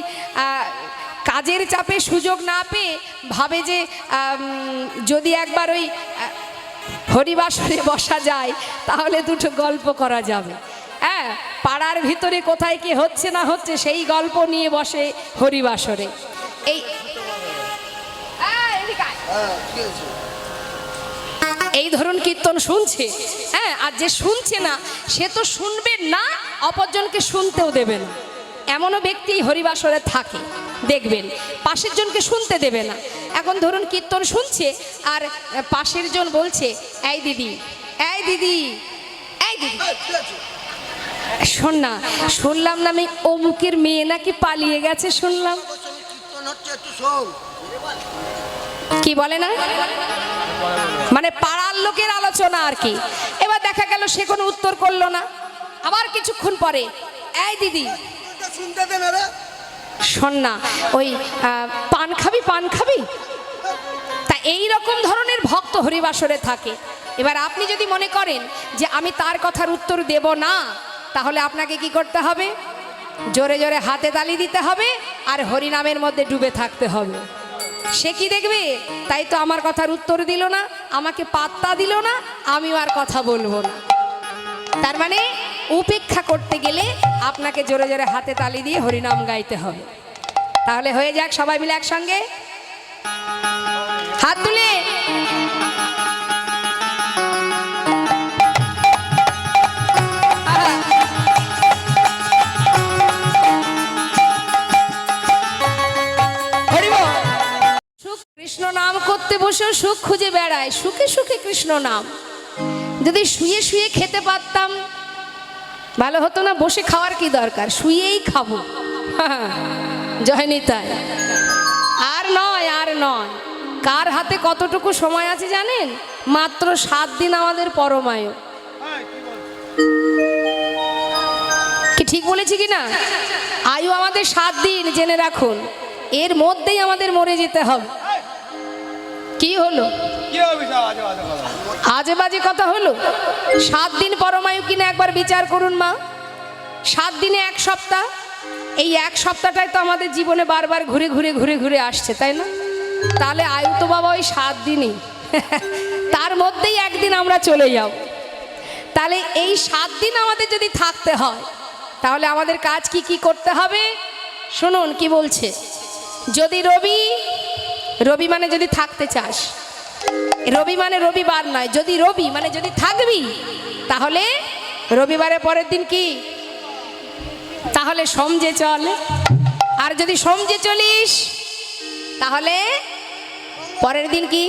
কাজের চাপে সুযোগ না পেয়ে ভাবে যে যদি একবার ওই হরিবাসরে বসা যায় তাহলে দুটো গল্প করা যাবে। হ্যাঁ, পাড়ার ভিতরে কোথায় কি হচ্ছে না হচ্ছে সেই গল্প নিয়ে বসে হরিবাসরে। এই এই ধরুন কীর্তন শুনছে, হ্যাঁ, আর যে শুনছে না সে তো শুনবে না, অপরজনকে শুনতেও দেবে না। এমনও ব্যক্তি হরিবাসরে থাকে, দেখবেন পাশের জনকে শুনতে দেবে না। এখন ধরুন কীর্তন শুনছে আর পাশের জন বলছে, এই দিদি, এই দিদি, এই দিদি, শোন না, শুনলাম না আমি অমুকের মেয়ে নাকি পালিয়ে গেছে, শুনলাম। কি বলে না, মানে পাড়ার লোকের আলোচনা আর কি। এবার দেখা গেল সে কোনো উত্তর করলো না, আবার কিছুক্ষণ পরে, এই দিদি শোন না, ওই পান খাবি, পান খাবি। তা এই রকম ধরনের ভক্ত হরিবাসরে থাকে। এবার আপনি যদি মনে করেন যে আমি তার কথার উত্তর দেব না, তাহলে আপনাকে কি করতে হবে? জোরে জোরে হাতে তালি দিতে হবে আর হরিনামের মধ্যে ডুবে থাকতে হবে। সে কি দেখবে, তাই তো আমার কথার উত্তর দিল না, আমাকে পাত্তা দিল না, আমিও আর কথা বলবো না। তার মানে উপেক্ষা করতে গেলে আপনাকে জোরে জোরে হাতে তালি দিয়ে হরিনাম গাইতে হবে। তাহলে হয়ে যাক সবাই মিলে একসঙ্গে হাত তুলে। কৃষ্ণ নাম করতে বসে সুখ খুঁজে বেড়ায়, সুখে সুখে কৃষ্ণ নাম। যদি শুয়ে শুয়ে খেতে পারতাম ভালো হতো না? বসে খাওয়ার কি দরকার, শুয়েই খাবো। জয় নিতাই। আর নয়, আর নয়। কার হাতে কতটুকু সময় আছে জানেন? মাত্র 7 দিন আমাদের পরমায়ু। কি ঠিক বলেছি কি না? আয়ু আমাদের 7 দিন, জেনে রাখুন। এর মধ্যেই আমাদের মরে যেতে হবে। কি হলো, আজে বাজে কথা হলো? 7 দিন পরমায়ু কিনা একবার বিচার করুন মা। 7 দিনে 1 সপ্তাহ, এই 1 সপ্তাহটাই তো আমাদের জীবনে বারবার ঘুরে ঘুরে ঘুরে ঘুরে আসছে, তাই না? তাহলে আয়ু তো বাবা ওই 7 দিনই। তার মধ্যেই একদিন আমরা চলে যাব। তাহলে এই 7 দিন আমাদের যদি থাকতে হয়, তাহলে আমাদের কাজ কি কি করতে হবে শুনুন কি বলছে। যদি রবি মানে যদি থাকতে চাস, রবি মানে রবিবার নয়, যদি রবি মানে যদি থাকবি, তাহলে রবিবারের পরের দিন কি, তাহলে সমঝে চল। আর যদি সমঝে চলিস, তাহলে পরের দিন কি,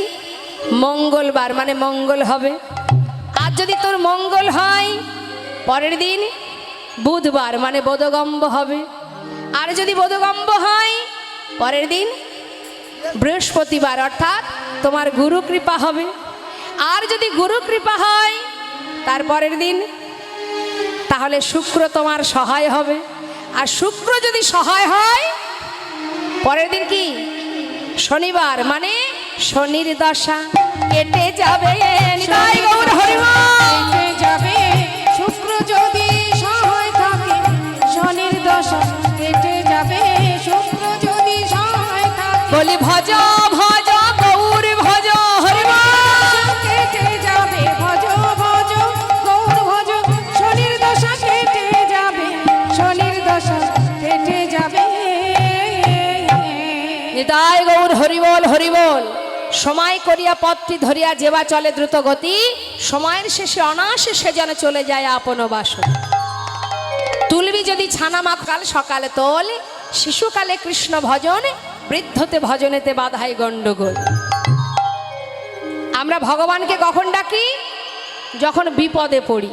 মঙ্গলবার মানে মঙ্গল হবে। আর যদি তোর মঙ্গল হয়, পরের দিন বুধবার মানে বোধগম্ব হবে। আর যদি বোধগম্ব হয়, পরের দিন বৃহস্পতিবার অর্থাৎ তোমার গুরু কৃপা হবে। আর যদি গুরু কৃপা হয়, তারপরের দিন তাহলে শুক্র তোমার সহায় হবে। আর শুক্র যদি সহায় হয়, পরের দিন কি, শনিবার মানে শনির দশা কেটে যাবে। নিতাই গৌর হরিবল। কেটে যাবে শুক্র যদি সহায় থাকে, শনির দশা কেটে যাবে শুক্র যদি সহায় থাকে। বলি ভজ ভজ গৌর ভজ হরিবল। কেটে যাবে ভজ ভজ গৌর ভজ, শনির দশা কেটে যাবে, শনির দশা কেটে যাবে। নিতাই গৌর হরিবল হরিবল। সময় করিয়া পথটি ধরিয়া যেবা চলে দ্রুত গতি, সময়ের শেষে অনায়াসে সে যেন চলে যায় আপন বাসন। তুলবি যদি ছানা মাকাল সকালে তোল, শিশুকালে কৃষ্ণ ভজন, বৃদ্ধতে ভজনেতে বাধাই গণ্ডগোল। আমরা ভগবানকে কখন ডাকি, যখন বিপদে পড়ি।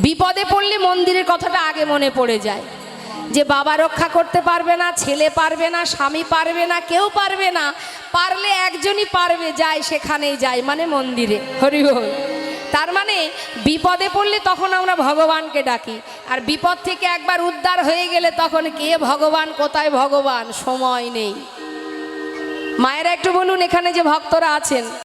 বিপদে পড়লে মন্দিরের কথাটা আগে মনে পড়ে যায়, যে বাবা রক্ষা করতে পারবে না, ছেলে পারবে না, স্বামী পারবে না, কেউ পারবে না, পারলে একজনই পারবে, যায় সেখানেই যায়, মানে মন্দিরে। হরি বল। তার মানে বিপদে পড়লে তখন আমরা ভগবানকে ডাকি। আর বিপদ থেকে একবার উদ্ধার হয়ে গেলে তখন কে ভগবান, কোথায় ভগবান, সময় নেই। মায়েরা একটু বলুন, এখানে যে ভক্তরা আছেন